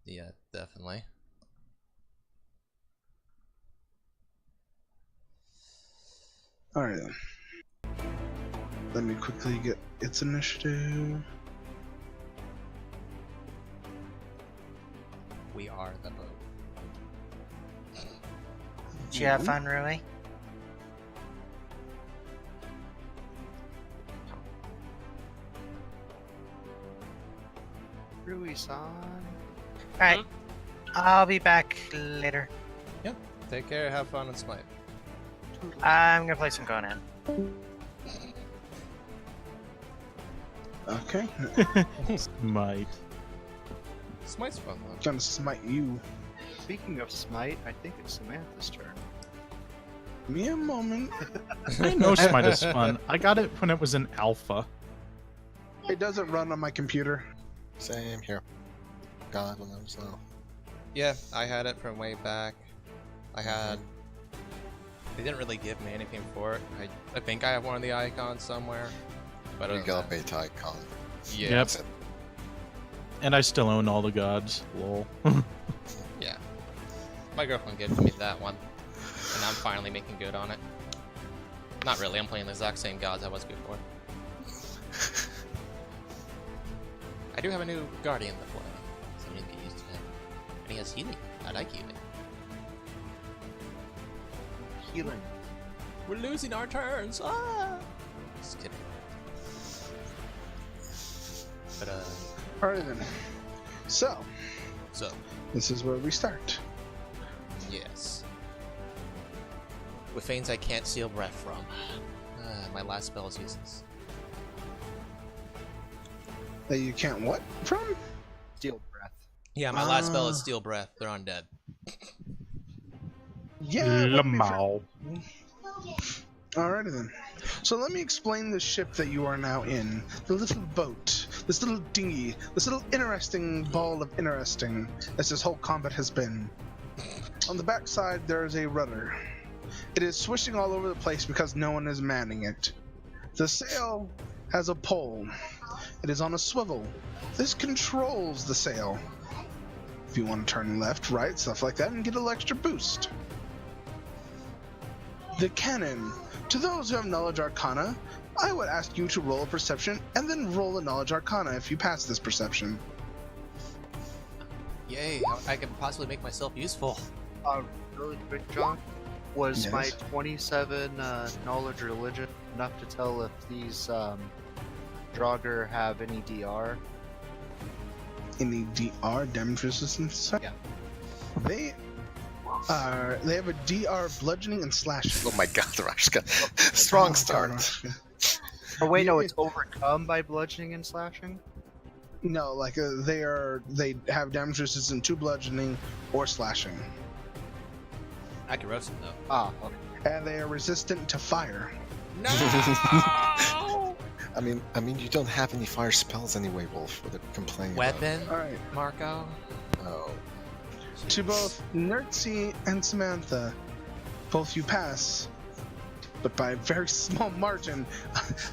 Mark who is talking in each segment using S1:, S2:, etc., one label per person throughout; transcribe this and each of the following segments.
S1: Yeah, definitely.
S2: Alright then. Let me quickly get its initiative.
S1: We are the boat.
S3: Did you have fun, Rui?
S4: Rui-san.
S3: Alright. I'll be back later.
S1: Yep. Take care. Have fun and smite.
S3: I'm gonna play some Conan.
S2: Okay.
S5: Might.
S1: Smite's fun though.
S2: Gonna smite you.
S4: Speaking of smite, I think it's Samantha's turn.
S2: Give me a moment.
S5: I know Smite is fun. I got it when it was in alpha.
S2: It doesn't run on my computer.
S6: Same here. God will never know.
S1: Yeah, I had it from way back. I had. They didn't really give me anything for it. I think I have one of the icons somewhere. But
S6: You
S1: other
S6: got a
S1: than that-
S6: beta icon.
S1: Yeah.
S5: Yep.
S6: That's it.
S5: And I still own all the gods. Lol.
S1: Yeah. My girlfriend gave me that one, and I'm finally making good on it. Not really. I'm playing the exact same gods I was before. I do have a new guardian to play, so I need to get used to him. And he has healing. I like healing.
S4: Healing.
S1: We're losing our turns. Ah! Just kidding. But
S2: Alright then. So,
S1: so
S2: this is where we start.
S1: yes. With things I can't steal breath from. My last spell is useless.
S2: That you can't what from?
S4: Steel breath.
S1: Yeah, my last spell is steal breath. They're undead.
S2: Yeah.
S5: Lamau.
S2: Alrighty then. So let me explain the ship that you are now in. The little boat. This little dinghy. This little interesting ball of interesting, as this whole combat has been. On the backside there is a rudder. It is swishing all over the place because no one is manning it. The sail has a pole. It is on a swivel. This controls the sail. If you want to turn left, right, stuff like that, and get a little extra boost. The cannon. To those who have Knowledge Arcana, I would ask you to roll a perception and then roll a Knowledge Arcana if you pass this perception.
S1: Yay! I can possibly make myself useful.
S4: Really quick, John. Was
S2: Yes.
S4: my 27 knowledge or religion enough to tell if these Draugr have any DR?
S2: Any DR, damage resistance?
S4: Yeah.
S2: They have a DR bludgeoning and slashing.
S6: Oh my god, Rashka. Strong start.
S4: Oh wait, no,
S2: Yeah.
S4: it's overcome by bludgeoning and slashing?
S2: No, like they have damage resistance to bludgeoning or slashing.
S1: I can roast him though.
S4: Ah, okay.
S2: And they are resistant to fire.
S1: No!
S6: I mean, you don't have any fire spells anyway, Wolf. What are you complaining
S1: Weapon,
S2: Alright.
S1: Marco.
S6: about? Oh.
S2: To both Gnerzi and Samantha, both you pass. But by a very small margin.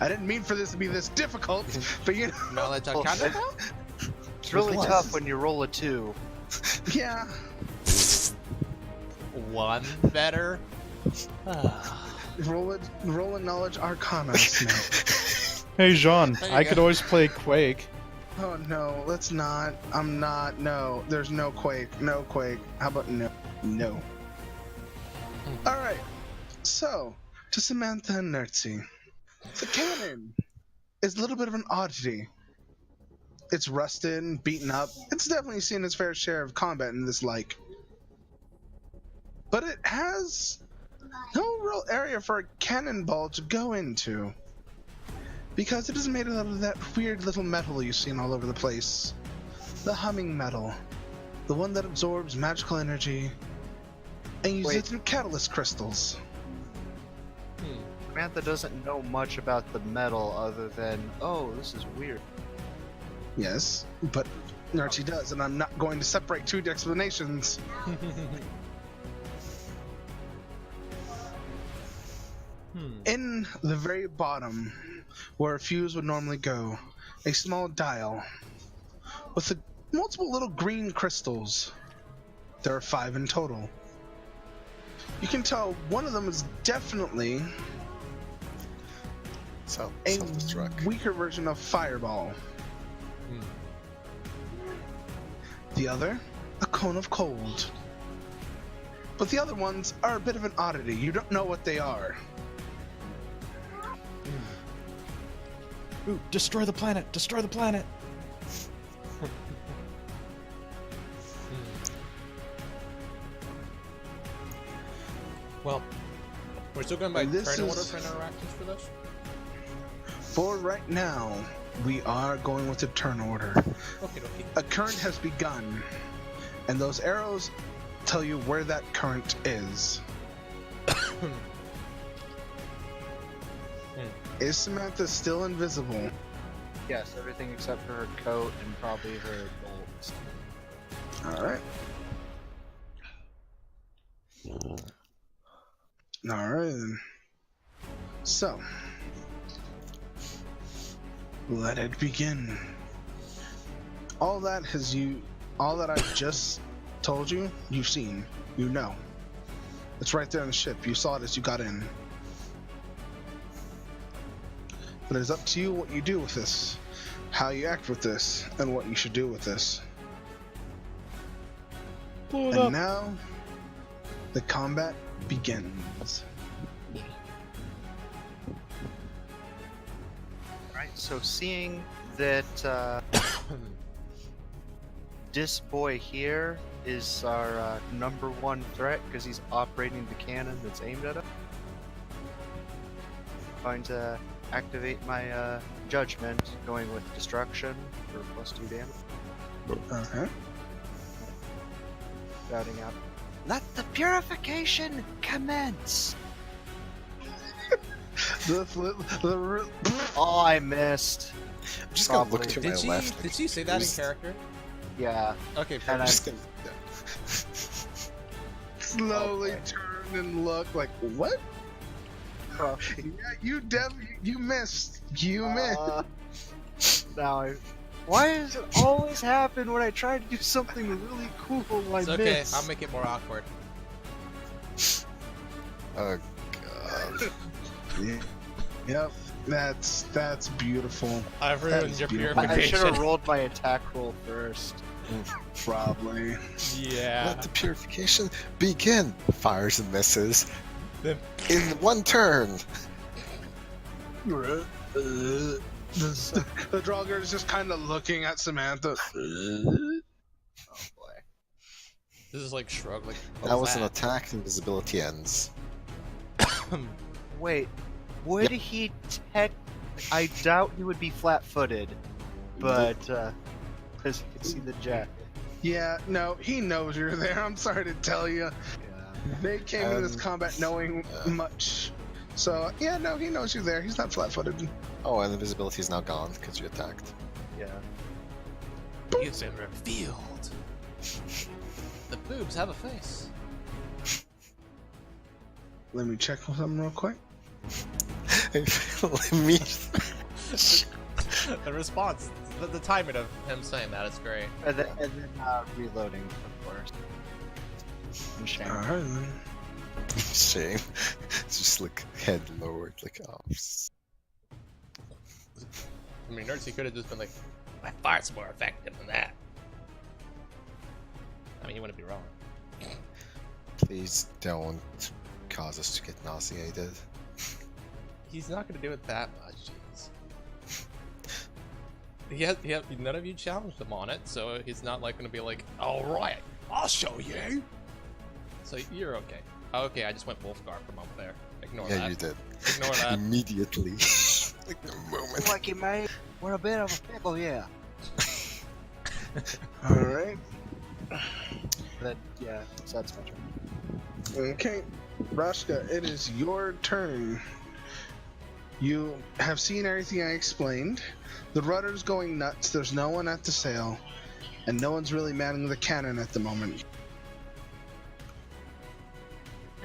S2: I didn't mean for this to be this difficult, but you know.
S1: Knowledge
S4: Well,
S1: Arcana.
S4: It's really
S6: What?
S4: tough when you roll a 2.
S2: Yeah.
S1: One better.
S2: Roll a Knowledge Arcana. Samantha.
S5: Hey, Jean.
S1: There you
S5: I
S1: go.
S5: could always play Quake.
S2: Oh no, let's not. I'm not. No, there's no Quake. No Quake. How about no? No. Alright. So, to Samantha and Gnerzi. The cannon is a little bit of an oddity. It's rusted and beaten up. It's definitely seen its fair share of combat in this like. But it has no real area for a cannonball to go into. Because it is made out of that weird little metal you've seen all over the place. The humming metal. The one that absorbs magical energy and uses it through catalyst crystals.
S4: Samantha doesn't know much about the metal other than, oh, this is weird.
S2: Yes, but Gnerzi does, and I'm not going to separate two explanations. In the very bottom, where a fuse would normally go, a small dial with a multiple little green crystals. There are 5 in total. You can tell one of them is definitely a
S6: Self-destruct.
S2: weaker version of Fireball. The other, a cone of cold. But the other ones are a bit of an oddity. You don't know what they are.
S6: Ooh, destroy the planet! Destroy the planet!
S1: Well, we're still going by
S2: And this
S1: turn order
S2: is-
S1: for interactions for this?
S2: For right now, we are going with the turn order.
S1: Okay, okay.
S2: A current has begun, and those arrows tell you where that current is. Is Samantha still invisible?
S4: Yes, everything except for her coat and probably her bolts.
S2: Alright. Alright then. So, let it begin. All that I've just told you, you've seen. You know. It's right there on the ship. You saw it as you got in. But it's up to you what you do with this, how you act with this, and what you should do with this. And now, the combat begins.
S4: Alright, so seeing that this boy here is our number 1 threat because he's operating the cannon that's aimed at him, I'm going to activate my judgment, going with destruction for +2 damage.
S2: Okay.
S4: Shouting out, "Let the purification commence!" Oh, I missed.
S6: I'm just gonna look
S4: Probably.
S6: to my
S1: Did
S6: left.
S1: she say that in character?
S4: Yeah.
S1: Okay,
S4: And
S6: I'm
S1: perfect.
S6: just gonna.
S2: Slowly
S4: Okay.
S2: turn and look like, what? Yeah, you missed. You missed.
S4: Now, why does it always happen when I try to do something really cool? I
S1: It's okay,
S4: miss.
S1: I'll make it more awkward.
S6: Oh god.
S2: Yep, that's beautiful.
S1: I've
S2: That
S1: ruined
S2: is
S1: your
S2: beautiful.
S4: I should
S1: purification.
S4: have rolled my attack roll first.
S2: Probably.
S1: Yeah.
S6: Let the purification begin. Fires and misses.
S1: Then-
S6: In 1 turn.
S2: The Draugr is just kind of looking at Samantha.
S4: Oh boy.
S1: This is like shrug, like.
S6: That was an attack. Invisibility ends.
S4: Wait, would he tech? I doubt he would be flat-footed, but because he can see the jacket.
S2: Yeah, no, he knows you're there. I'm sorry to tell you.
S4: Yeah.
S2: They came into this combat knowing much. So, yeah, no, he knows you're there. He's not flat-footed.
S6: Oh, and invisibility is now gone because you attacked.
S4: Yeah.
S1: You've been revealed. The boobs have a face.
S2: Let me check something real quick.
S6: Me.
S1: The response, the timing of him saying that is great.
S4: And then reloading, of course. I'm ashamed.
S2: Alright then.
S6: Shame. Just like head lowered, like oh.
S1: I mean, Gnerzi could have just been like, my fart's more effective than that. I mean, you wouldn't be wrong.
S6: Please don't cause us to get nauseated.
S1: He's not going to do it that much, jeez. None of you challenged him on it, so he's not like going to be like, alright, I'll show you. So you're okay. Okay, I just went Wolfgar for a moment there. Ignore
S6: Yeah,
S1: that.
S6: you did.
S1: Ignore that.
S6: Immediately. Like the moment.
S4: Lucky mate, we're a bit of a pickle, yeah.
S2: Alright.
S4: That so that's my turn.
S2: Okay. Rashka, it is your turn. You have seen everything I explained. The rudder's going nuts. There's no one at the sail. And no one's really manning the cannon at the moment.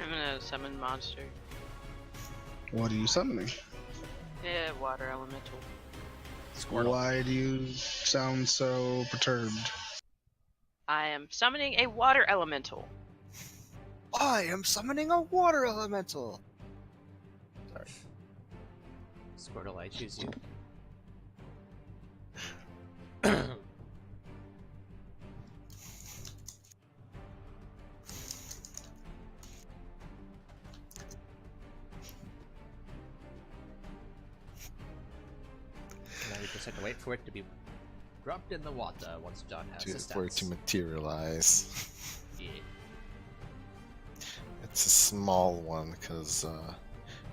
S7: I'm gonna summon monster.
S2: What are you summoning?
S7: Yeah, water elemental.
S1: Squirtle.
S2: Why do you sound so perturbed?
S7: I am summoning a water elemental.
S4: I am summoning a water elemental.
S1: Sorry. Squirtle, I choose you. Now we just have to wait for it to be dropped in the water once John has his
S6: For it to
S1: stats.
S6: materialize.
S1: Yeah.
S6: It's a small one, because,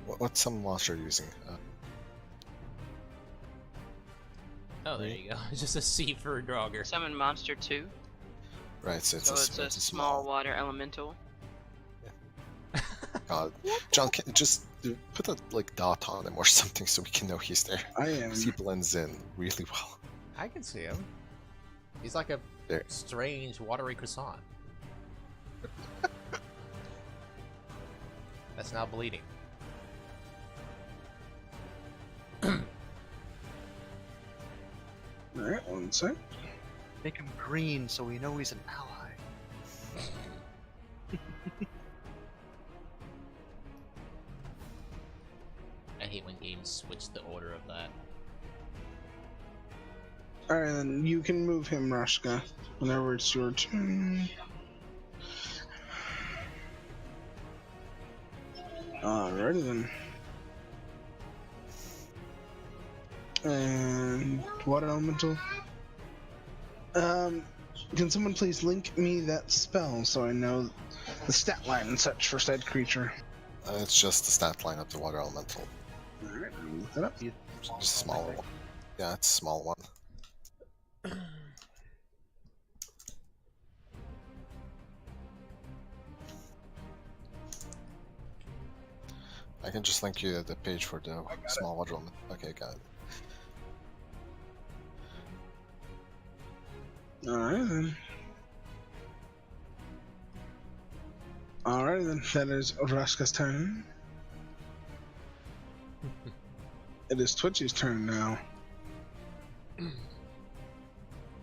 S6: what's some monster using?
S1: Oh, there you go. It's just a C for a Draugr.
S7: Summon monster 2.
S6: Right, so it's,
S7: So it's a small water elemental.
S6: God. John, just put a, like, dot on him or something so we can know he's there.
S2: I am.
S6: 'Cause he blends in really well.
S1: I can see him. He's like a
S6: There.
S1: strange watery croissant. That's now bleeding.
S2: Alright, one sec.
S4: Make him green so we know he's an ally.
S1: I hate when games switch the order of that.
S2: Alright, then you can move him, Rashka, whenever it's your turn. Alrighty then. And water elemental. Can someone please link me that spell so I know the stat line and such for said creature?
S6: It's just the stat line of the water elemental.
S2: Alright, let me look that up.
S6: Just a small one. Yeah, it's a small one. I can just link you the page for the small water element. Okay, got it.
S2: Alright then. Alright then, that is Rashka's turn. It is Twitchy's turn now.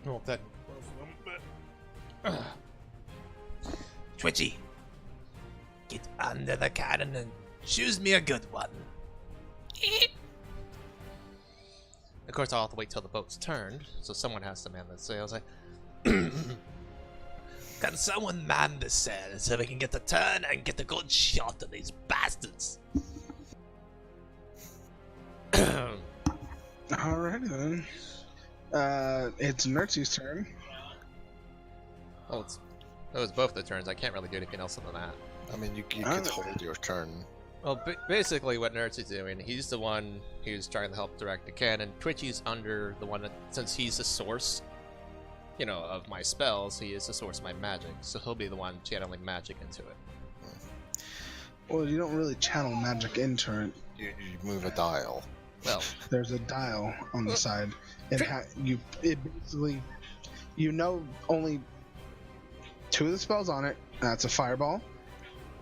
S1: Well, that. Twitchy, get under the cannon and choose me a good one. Of course, I'll have to wait till the boat's turned, so someone has to man the sails. Can someone man the sails so we can get the turn and get a good shot of these bastards?
S2: Alrighty then. It's Gnerzi's turn.
S1: Oh, it was both the turns. I can't really do anything else than that.
S6: I mean, you could hold your turn.
S1: Well, basically what Gnerzi's doing, he's the one who's trying to help direct the cannon. Twitchy's under the one that, since he's the source, you know, of my spells, he is the source of my magic, so he'll be the one channeling magic into it.
S2: Well, you don't really channel magic into it.
S6: You move a dial.
S1: Well,
S2: There's a dial on the side. It basically, you know, only 2 of the spells on it. That's a fireball,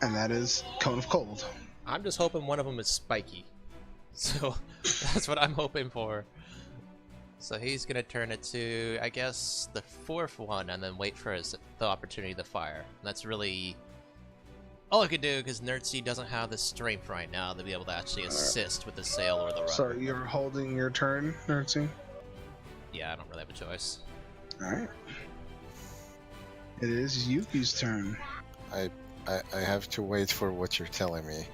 S2: and that is Cone of Cold.
S1: I'm just hoping one of them is spiky. So, that's what I'm hoping for. So he's gonna turn it to, I guess, the 4th one, and then wait for the opportunity to fire. And that's really all I could do, because Gnerzi doesn't have the strength right now to be able to actually assist with the sail or the rudder.
S2: So you're holding your turn, Gnerzi?
S1: Yeah, I don't really have a choice.
S2: Alright. It is Yuki's turn.
S6: I have to wait for what you're telling me.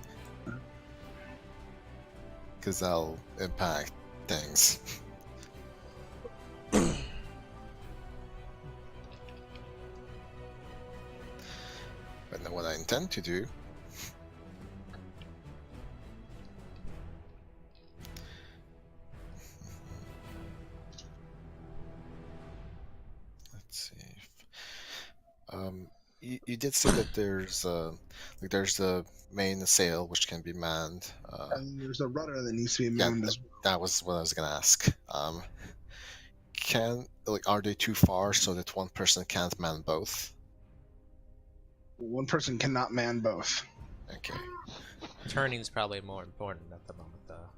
S6: Because that'll impact things. But now what I intend to do... Let's see. You did say that there's there's the main sail which can be manned.
S2: And there's a rudder that needs to be manned as well.
S6: That was what I was gonna ask. Are they too far so that one person can't man both?
S2: One person cannot man both.
S6: Okay.
S1: Turning's probably more important at the moment, though.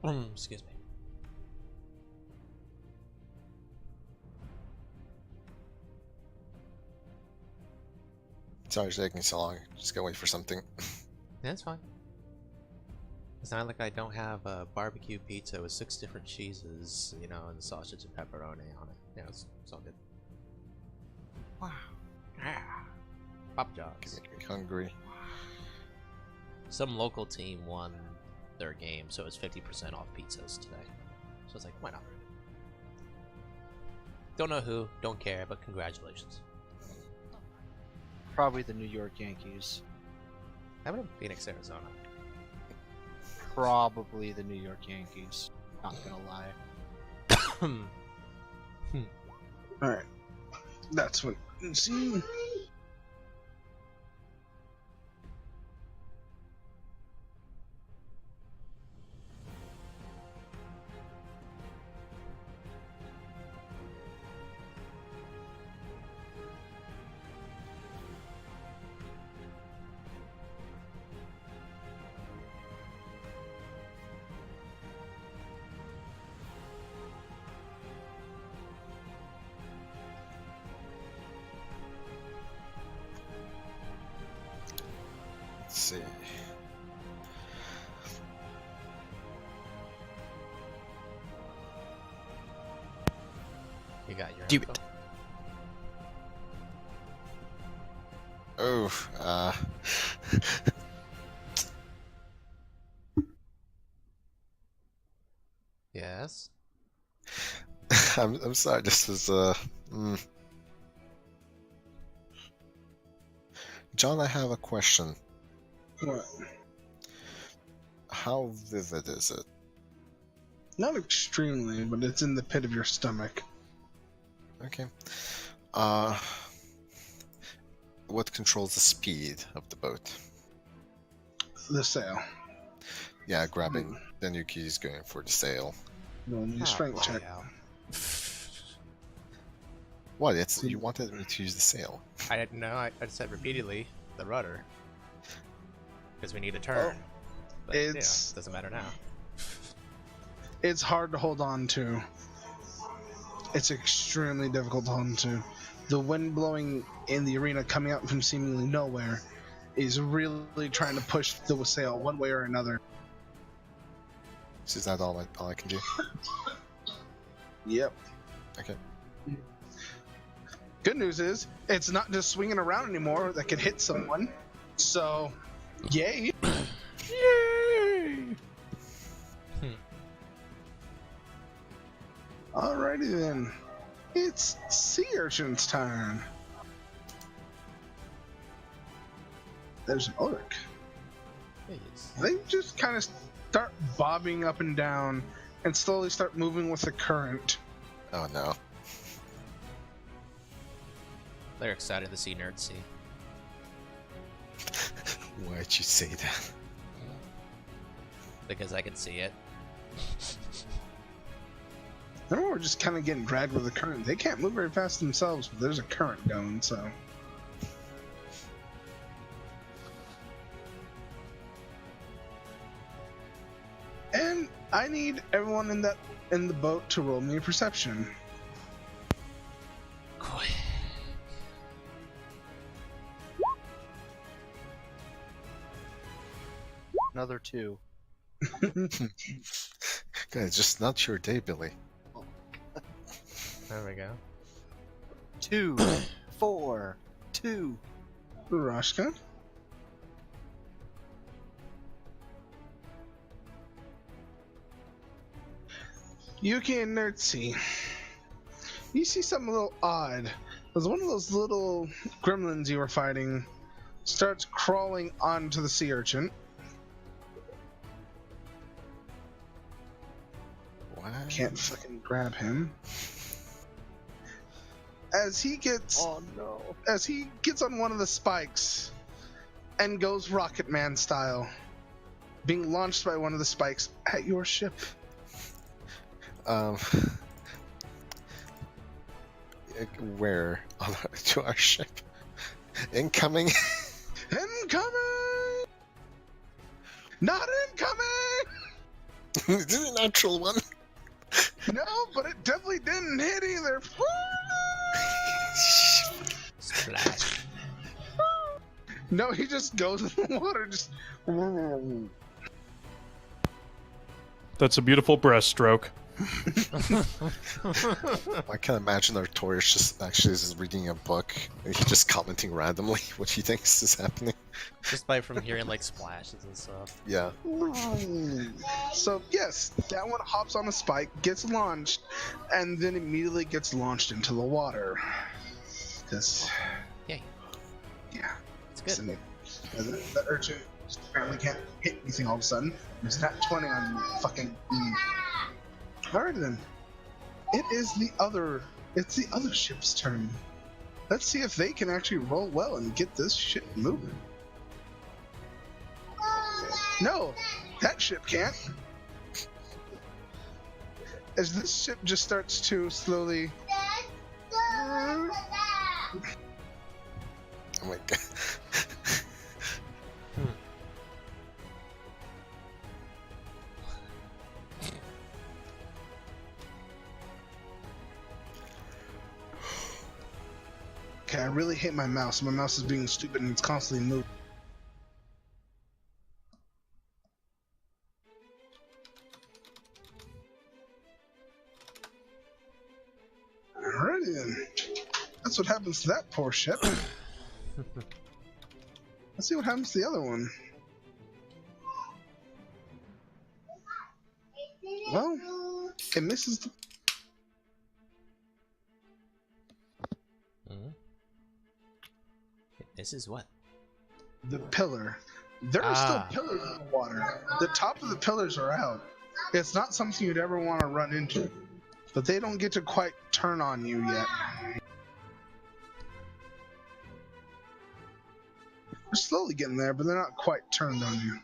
S1: Excuse me.
S6: Sorry it's taking so long. Just gotta wait for something.
S1: Yeah, that's fine. It's not like I don't have a barbecue pizza with 6 different cheeses, you know, and sausage and pepperoni on it. Yeah, it's all good.
S3: Wow.
S1: Ah, Pop Jobs.
S6: Make me hungry.
S1: Some local team won their game, so it's 50% off pizzas today. So it's like, why not? Don't know who, don't care, but congratulations.
S4: Probably the New York Yankees.
S1: How about Phoenix, Arizona?
S4: Probably the New York Yankees. Not gonna lie.
S2: All right, that's what. See,
S6: Let's see.
S1: You got your
S5: Do
S1: info?
S5: it.
S6: Oh,
S1: Yes.
S6: I'm sorry. This was John, I have a question.
S2: what?
S6: How vivid is it?
S2: Not extremely, but it's in the pit of your stomach.
S6: Okay. What controls the speed of the boat?
S2: The sail.
S6: Yeah, grabbing. Then Yuki's going for the sail.
S2: Roll me a
S1: Ah,
S2: strength
S1: bloody
S2: check.
S1: hell.
S6: What? It's you wanted me to use the sail.
S1: I didn't know. I said repeatedly the rudder because we need a turn. But,
S2: it's-
S1: doesn't matter now.
S2: It's hard to hold on to. It's extremely difficult to hold on to. The wind blowing in the arena coming out from seemingly nowhere is really trying to push the sail one way or another.
S6: So is that all I can do?
S2: Yep.
S6: Okay.
S2: Good news is, it's not just swinging around anymore that could hit someone. So, yay.
S5: Yay!
S2: Alrighty then. It's Sea Urchin's turn. There's an orc.
S1: Please.
S2: They just kind of start bobbing up and down and slowly start moving with the current.
S6: Oh no.
S1: They're excited to see Gnerzi.
S6: Why'd you say that?
S1: Because I can see it.
S2: Remember, we're just kind of getting dragged with the current. They can't move very fast themselves, but there's a current going, so. And I need everyone in the boat to roll me a perception.
S1: Quick.
S4: Another 2.
S6: Guys, just not your day, Billy.
S1: There we go.
S4: 2, 4, 2.
S2: Rashka. Yuki and Gnerzi. You see something a little odd. There's one of those little gremlins you were fighting starts crawling onto the sea urchin.
S6: What?
S2: Can't fucking grab him. As he gets
S4: Oh no.
S2: as he gets on one of the spikes and goes Rocket Man style, being launched by one of the spikes at your ship.
S6: Where? To our ship? Incoming?
S2: Incoming! Not incoming!
S6: Is it a natural one?
S2: No, but it definitely didn't hit either.
S1: Splash.
S2: No, he just goes in the water, just.
S5: That's a beautiful breaststroke.
S6: I can imagine Artorius just actually is reading a book and he's just commenting randomly what he thinks is happening.
S1: Just by from hearing like splashes and stuff.
S6: Yeah.
S2: So yes, that one hops on a spike, gets launched, and then immediately gets launched into the water. Because,
S1: Yay.
S2: yeah,
S1: It's good.
S2: The urchin just apparently can't hit anything all of a sudden. It's not 20 on fucking. Alright then. It's the other ship's turn. Let's see if they can actually roll well and get this ship moving. No, that ship can't. As this ship just starts to slowly.
S6: Oh my god.
S2: Okay, I really hate my mouse. My mouse is being stupid and it's constantly moving. Alrighty then. That's what happens to that poor ship. Let's see what happens to the other one. Well, it misses the...
S1: This is what?
S2: The pillar. There are still pillars in the water. The top of the pillars are out. It's not something you'd ever want to run into. But they don't get to quite turn on you yet. They're slowly getting there, but they're not quite turned on you.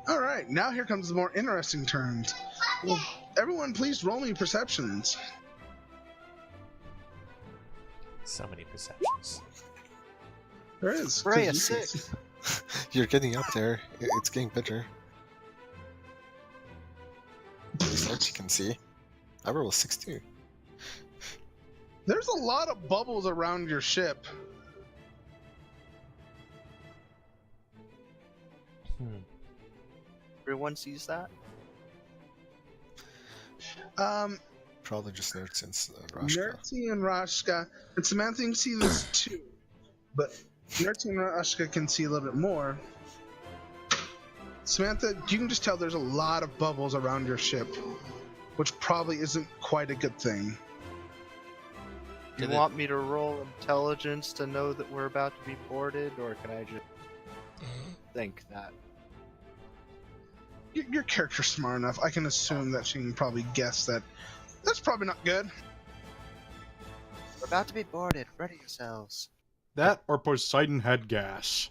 S2: Alright, now here comes the more interesting turns. Well, everyone please roll me perceptions.
S1: So many perceptions.
S2: There is.
S4: Ray, a
S2: 'cause you can
S4: 6.
S6: You're getting up there. It's getting better. At least that you can see. I rolled a 6 too.
S2: There's a lot of bubbles around your ship.
S4: Everyone sees that?
S6: Probably just Nerd since Rashka.
S2: Gnerzi and Rashka, and Samantha can see this too, but Gnerzi and Rashka can see a little bit more. Samantha, you can just tell there's a lot of bubbles around your ship, which probably isn't quite a good thing.
S4: You want me to roll intelligence to know that we're about to be boarded, or can I just think that?
S2: Your character's smart enough. I can assume that she can probably guess that that's probably not good.
S4: We're about to be boarded. Ready yourselves.
S5: That or Poseidon had gas.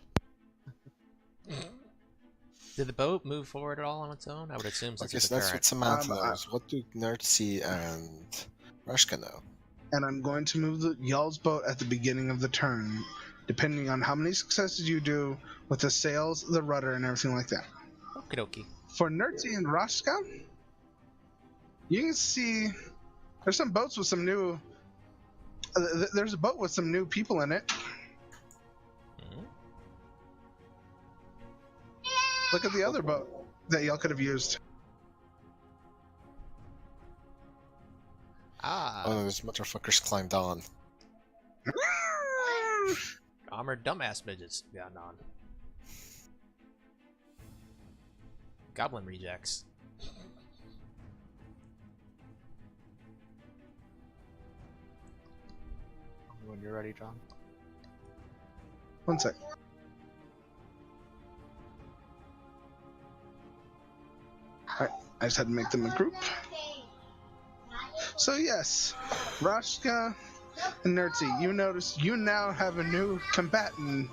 S1: Did the boat move forward at all on its own? I would assume
S6: I
S1: since
S6: guess
S1: it's a
S6: that's
S1: current.
S6: what Samantha knows. What do Gnerzi and Rashka know?
S2: And I'm going to move y'all's boat at the beginning of the turn, depending on how many successes you do with the sails, the rudder, and everything like that.
S1: Okie dokie.
S2: For Gnerzi and Rashka, you can see there's some boats with some new. There's a boat with some new people in it. Look at the other boat that y'all could have used.
S1: Ah,
S6: Oh, those motherfuckers climbed on.
S1: armored dumbass midgets gotten on. Goblin rejects.
S4: When you're ready, John.
S2: One sec. Alright, I just had to make them a group. So yes, Rashka and Gnerzi, you notice you now have a new combatant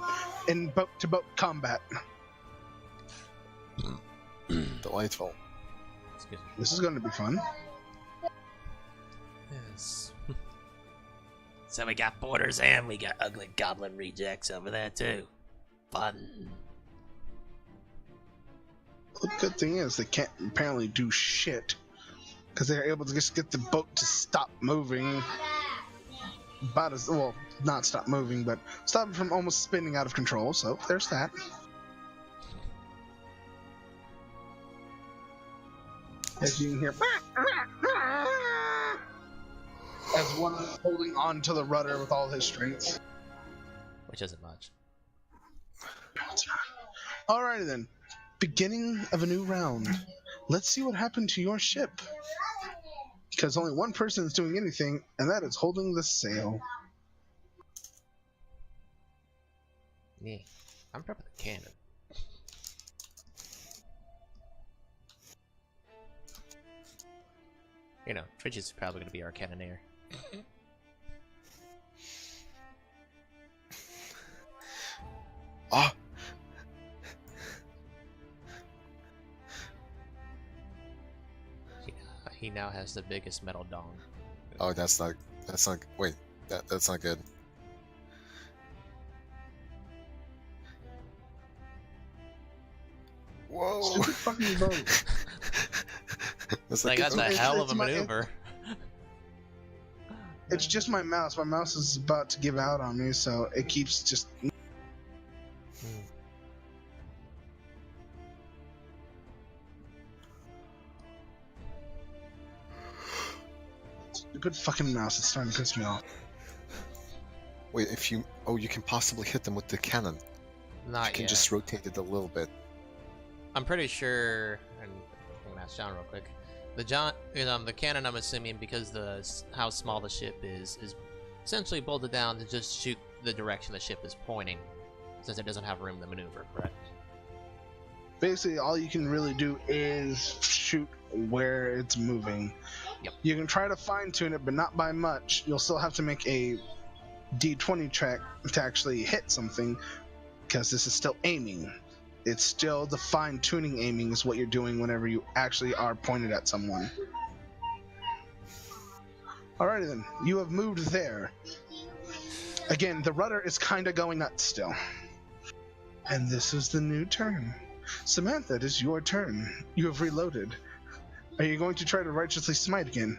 S2: in boat-to-boat combat.
S6: Delightful.
S1: Excuse me.
S2: This is going to be fun.
S1: Yes. So we got boarders and we got ugly goblin rejects over there too. Fun.
S2: The good thing is they can't apparently do shit because they're able to just get the boat to stop moving. About as well, not stop moving, but stop it from almost spinning out of control. So there's that. As you can hear, as one is holding on to the rudder with all his strength.
S1: Which isn't much.
S2: Alrighty then. Beginning of a new round. Let's see what happened to your ship. Because only one person is doing anything, and that is holding the sail.
S1: Yeah. I'm prepping the cannon. You know, Twitchy's probably gonna be our cannoneer.
S6: Oh,
S1: He now has the biggest metal dong.
S6: oh, that's not. Wait, that's not good. Whoa!
S2: Stupid fucking boat.
S6: That's
S1: Like, that's a
S2: it's-
S1: hell of
S2: it's
S1: a
S2: my-
S1: maneuver.
S2: It's just my mouse. My mouse is about to give out on me, so it keeps just. Stupid fucking mouse. It's starting to piss me off.
S6: Wait, if you you can possibly hit them with the cannon.
S1: Not
S6: You can
S1: yet.
S6: just rotate it a little bit.
S1: I'm pretty sure, and I'm gonna ask John real quick. The cannon, I'm assuming, because how small the ship is essentially bolted down to just shoot the direction the ship is pointing, since it doesn't have room to maneuver. Correct?
S2: Basically, all you can really do is shoot where it's moving.
S1: Yep.
S2: You can try to fine tune it, but not by much. You'll still have to make a D20 check to actually hit something, because this is still aiming. It's still the fine-tuning aiming is what you're doing whenever you actually are pointed at someone. Alrighty then, you have moved there. Again, the rudder is kinda going nuts still. And this is the new turn. Samantha, it is your turn. You have reloaded. Are you going to try to righteously smite again?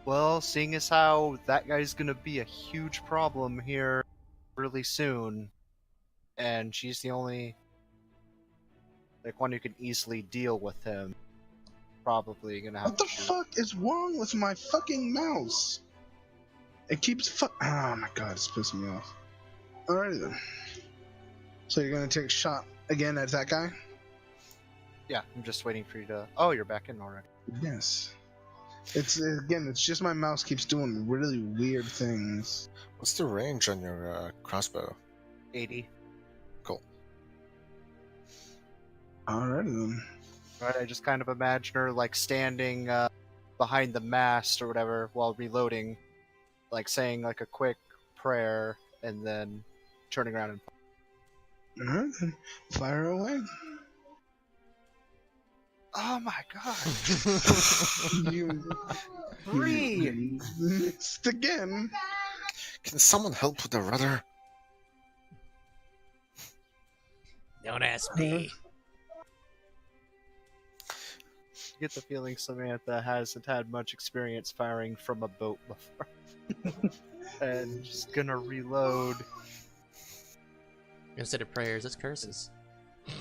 S4: Well, seeing as how that guy's gonna be a huge problem here really soon, and she's the only one who can easily deal with him, probably gonna have
S2: What the
S4: to shoot.
S2: fuck is wrong with my fucking mouse? It keeps oh my god, it's pissing me off. Alrighty then. So you're gonna take a shot again at that guy?
S4: Yeah, I'm just waiting for you to. Oh, you're back in already.
S2: Yes. It's just my mouse keeps doing really weird things.
S6: What's the range on your crossbow?
S4: 80.
S6: Cool.
S2: Alrighty then.
S4: Right, I just kind of imagine her standing behind the mast or whatever while reloading, saying a quick prayer and then turning around and.
S2: Alright then. Fire away.
S4: Oh my god!
S2: You
S4: 3!
S2: missed again.
S6: Can someone help with the rudder?
S1: Don't ask me.
S4: I get the feeling Samantha hasn't had much experience firing from a boat before. And just gonna reload.
S1: Instead of prayers, it's curses.
S4: Oh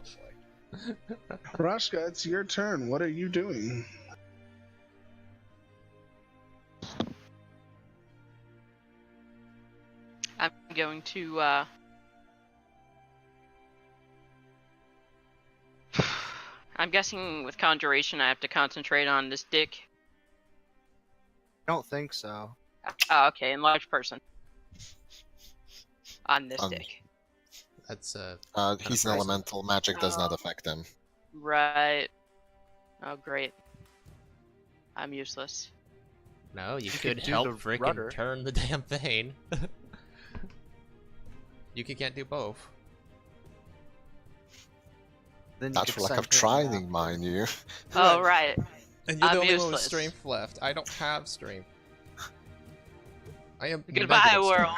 S4: boy.
S2: Rashka, it's your turn. What are you doing?
S7: I'm going to, I'm guessing with conjuration I have to concentrate on this dick.
S4: I don't think so.
S7: Oh, okay, enlarged person. On this dick.
S1: That's
S6: He's an
S1: Unimpressive.
S6: elemental. Magic does not affect him.
S7: Right. Oh, great. I'm useless.
S1: no. You
S4: You
S1: could
S4: could do
S1: help
S4: the
S1: freaking
S4: rudder.
S1: turn the damn thing. You can't do both.
S4: Then you
S6: That's
S4: could
S6: for lack
S4: send
S6: of
S4: him
S6: trying,
S4: out.
S6: mind you.
S7: Oh, right.
S1: And you're
S7: I'm
S1: the only one with
S7: useless.
S1: strength left. I don't have strength. I am
S7: Goodbye,
S1: negative
S7: world.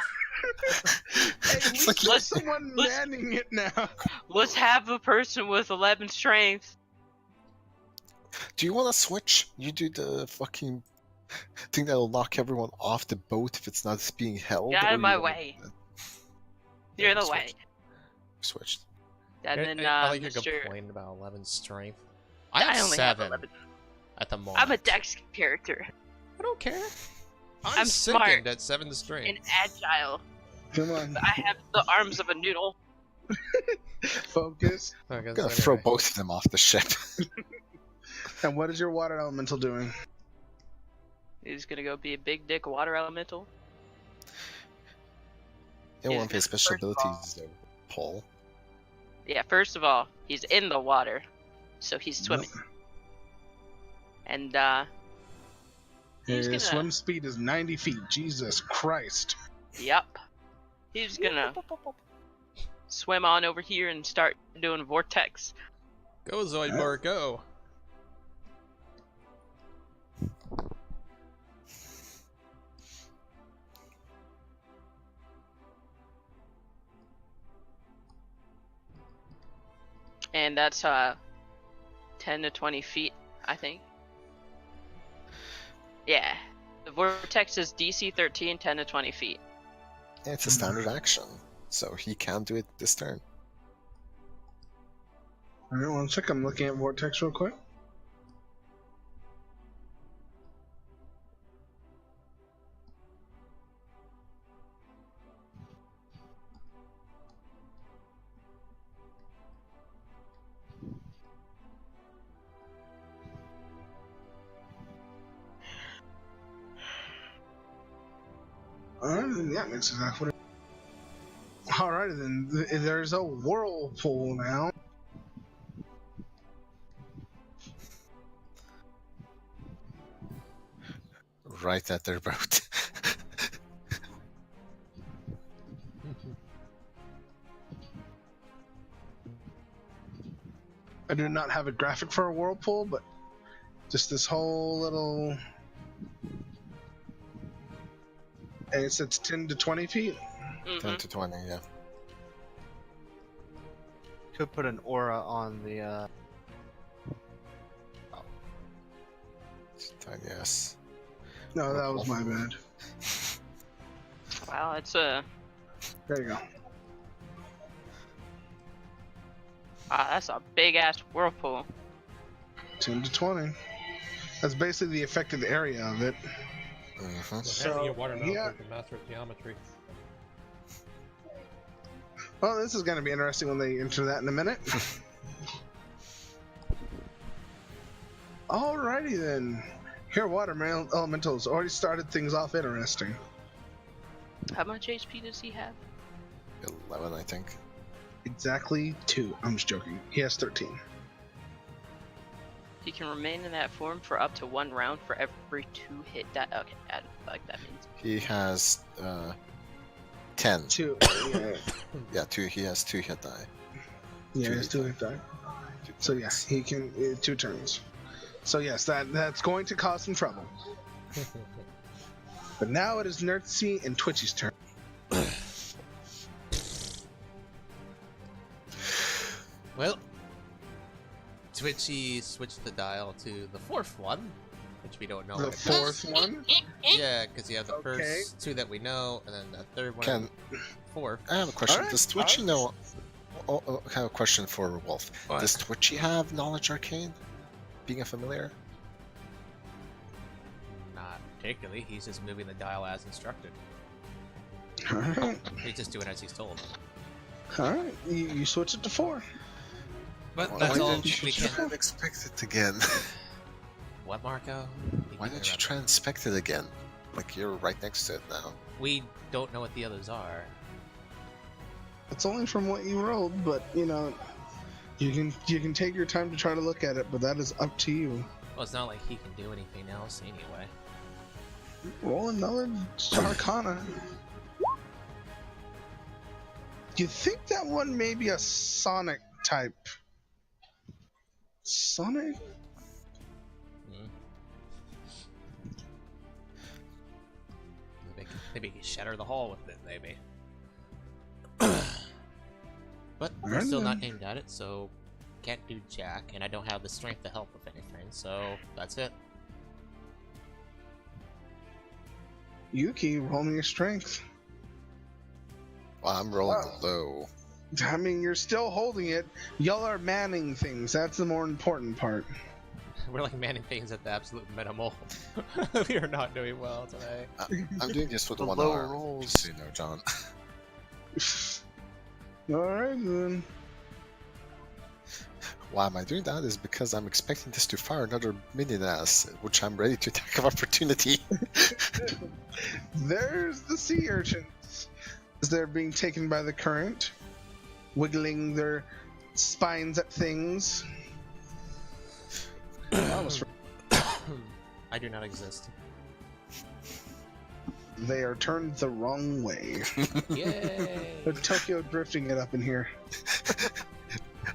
S2: Hey, There's someone manning it now.
S7: Let's have a person with 11 strength.
S6: Do you want to switch? You do the fucking thing that'll knock everyone off the boat if it's not being held.
S7: Get out
S6: or
S7: of my
S6: you wanna-
S7: way. You're in the way.
S6: Switched.
S7: And then,
S1: I like your
S7: Mr.
S1: complaint about 11 strength. I have
S7: only have
S1: 7
S7: 11.
S1: at the moment.
S7: I'm a dex character.
S1: I don't care.
S7: I'm
S1: sickened
S7: smart
S1: at 7 strength.
S7: and agile.
S2: Come on,
S7: I have the arms of a noodle.
S2: focus.
S6: I'm gonna throw both of them off the ship.
S2: And what is your water elemental doing?
S7: He's gonna go be a big dick water elemental.
S6: Yeah, one of
S7: He's
S6: his special
S7: first of all-
S6: abilities is the pull.
S7: Yeah, first of all, he's in the water, so he's swimming. And he's
S2: His
S7: gonna.
S2: swim speed is 90 feet. Jesus Christ.
S7: Yep. He's gonna swim on over here and start doing vortex.
S1: Go, Zoidberg, go.
S7: And that's 10 to 20 feet, I think. Yeah. The vortex is DC 13, 10 to 20 feet.
S6: Yeah, it's a standard action, so he can do it this turn.
S2: Alright, one sec. I'm looking at Vortex real quick. Alright, yeah, makes exactly what it... Alright then, there's a whirlpool now.
S6: Right at their boat.
S2: I do not have a graphic for a whirlpool, but just this whole little... And it says 10 to 20 feet.
S6: 10 to 20, yeah.
S4: Could put an aura on the.
S6: Yes.
S2: No, that was my bad.
S7: Wow, it's a.
S2: There you go.
S7: That's a big ass whirlpool.
S2: 10 to 20. That's basically the affected area of it.
S6: Mm-hmm.
S2: So,
S1: your water
S2: yeah.
S1: can master geometry.
S2: Well, this is going to be interesting when they enter that in a minute. Alrighty then. Here, water elementals already started things off interesting.
S7: How much HP does he have?
S6: 11, I think.
S2: Exactly 2. I'm just joking. He has 13.
S7: He can remain in that form for up to 1 round for every 2 hit die. Okay, I don't know what that means.
S6: He has 10.
S2: 2. Yeah,
S6: Yeah, 2. He has 2 hit die.
S2: yeah,
S6: Two
S2: he has 2 hit die. So yeah, he can 2 turns. So yes, that's going to cause some trouble. But now it is Gnerzi and Twitchy's turn.
S1: Well, Twitchy switched the dial to the 4th one, which we don't know
S2: The
S1: what it does.
S2: 4th one.
S1: Yeah, because you have the
S2: Okay.
S1: first 2 that we know, and then the 3rd one,
S6: Can
S1: 4th.
S6: I have a question?
S2: Alright,
S6: Does Twitchy know? I have a question for Wolf.
S1: What?
S6: Does Twitchy have knowledge arcane? Being a familiar?
S1: Not particularly, he's just moving the dial as instructed.
S2: Alright.
S1: He's just doing as he's told.
S2: Alright. You switch it to 4.
S1: But
S6: Why
S1: that's all
S6: didn't
S1: we
S6: you
S1: can.
S6: try and inspect it again?
S1: What, Marco?
S6: Why didn't you try and inspect it again? Like, you're right next to it now.
S1: We don't know what the others are.
S2: It's only from what you rolled, but you know, you can take your time to try to look at it, but that is up to you.
S1: Well, it's not like he can do anything else anyway.
S2: Roll another Arcana. You think that one may be a Sonic type? Sonic?
S1: Maybe shatter the hall with it, maybe. But we're still not aimed at it, so can't do jack, and I don't have the strength to help with anything, so that's it.
S2: Yuki, roll me your strength.
S6: Well, I'm rolling the low.
S2: I mean, you're still holding it. Y'all are manning things. That's the more important part.
S1: We're like manning things at the absolute minimal. We are not doing well today.
S6: I'm doing this with
S4: The
S6: one
S4: low
S6: arm,
S4: rolls.
S6: just so you know, John.
S2: Alright then.
S6: Why am I doing that? Is because I'm expecting this to fire another minion ass, which I'm ready to attack of opportunity.
S2: There's the sea urchins. As they're being taken by the current, wiggling their spines at things.
S1: I do not exist.
S2: They are turned the wrong way.
S1: Yay!
S2: They're Tokyo drifting it up in here.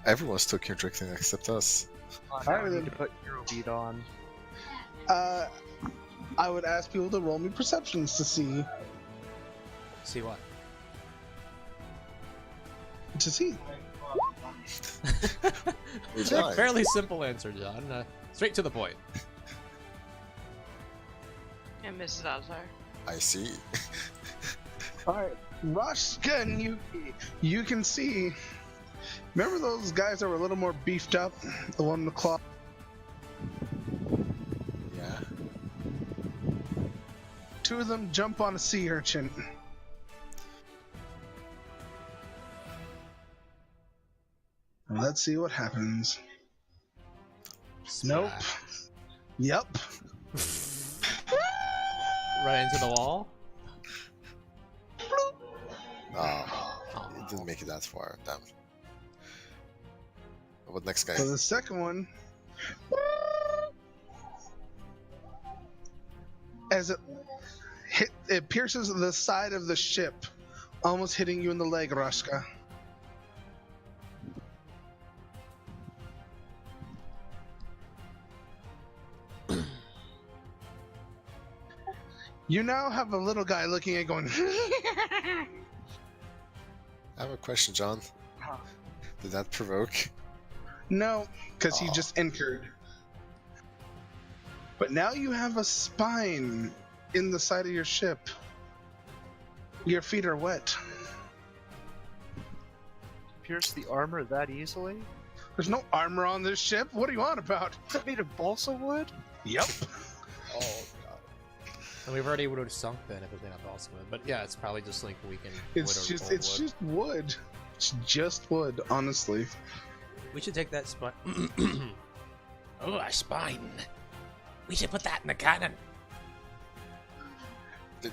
S6: Everyone's Tokyo drifting except us.
S4: I need to put Hero Beat on.
S2: I would ask people to roll me perceptions to see.
S1: See what?
S2: To see.
S6: Who's
S1: A
S6: lying?
S1: fairly simple answer, John. Straight to the point.
S7: And Mrs. Azar.
S6: I see.
S2: Alright, Rashka and Yuki, you can see. Remember those guys that were a little more beefed up? The one with the claw?
S6: Yeah.
S2: Two of them jump on a sea urchin. Let's see what happens. Nope. Yep.
S1: Right into the wall.
S6: Oh, it didn't make it that far. Damn. What next guy?
S2: So the second one, as it pierces the side of the ship, almost hitting you in the leg, Rashka. You now have a little guy looking at going.
S6: I have a question, John. Did that provoke?
S2: No, because he
S6: Aw.
S2: just entered. But now you have a spine in the side of your ship. Your feet are wet.
S4: Pierce the armor that easily?
S2: There's no armor on this ship. What are you on about?
S4: Is it made of balsa wood?
S2: Yep.
S6: Oh god.
S1: And we've already would have sunk then if it been a boss wood. But yeah, it's probably just like weakened
S2: It's
S1: wood or
S2: just
S1: old
S2: it's
S1: wood.
S2: just wood. It's just wood, honestly.
S1: We should take that spine. Oh, a spine. We should put that in the cannon.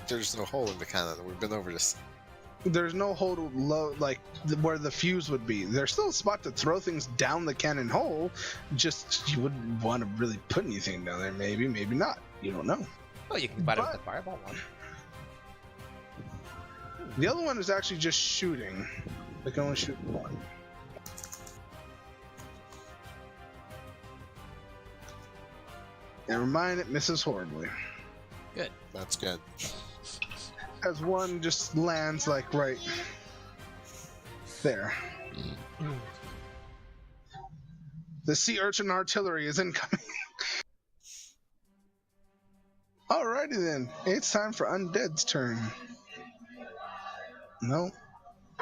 S6: There's no hole in the cannon. We've been over this.
S2: There's no hole low like where the fuse would be. There's still a spot to throw things down the cannon hole. Just you wouldn't want to really put anything down there. Maybe, maybe not. You don't know.
S1: Well, you can combine it with
S2: But-
S1: the fireball one.
S2: The other one is actually just shooting. They can only shoot one. Never mind, it misses horribly.
S1: Good.
S6: That's good.
S2: As one just lands like right there. The sea urchin artillery is incoming. Alrighty then, it's time for Undead's turn. No?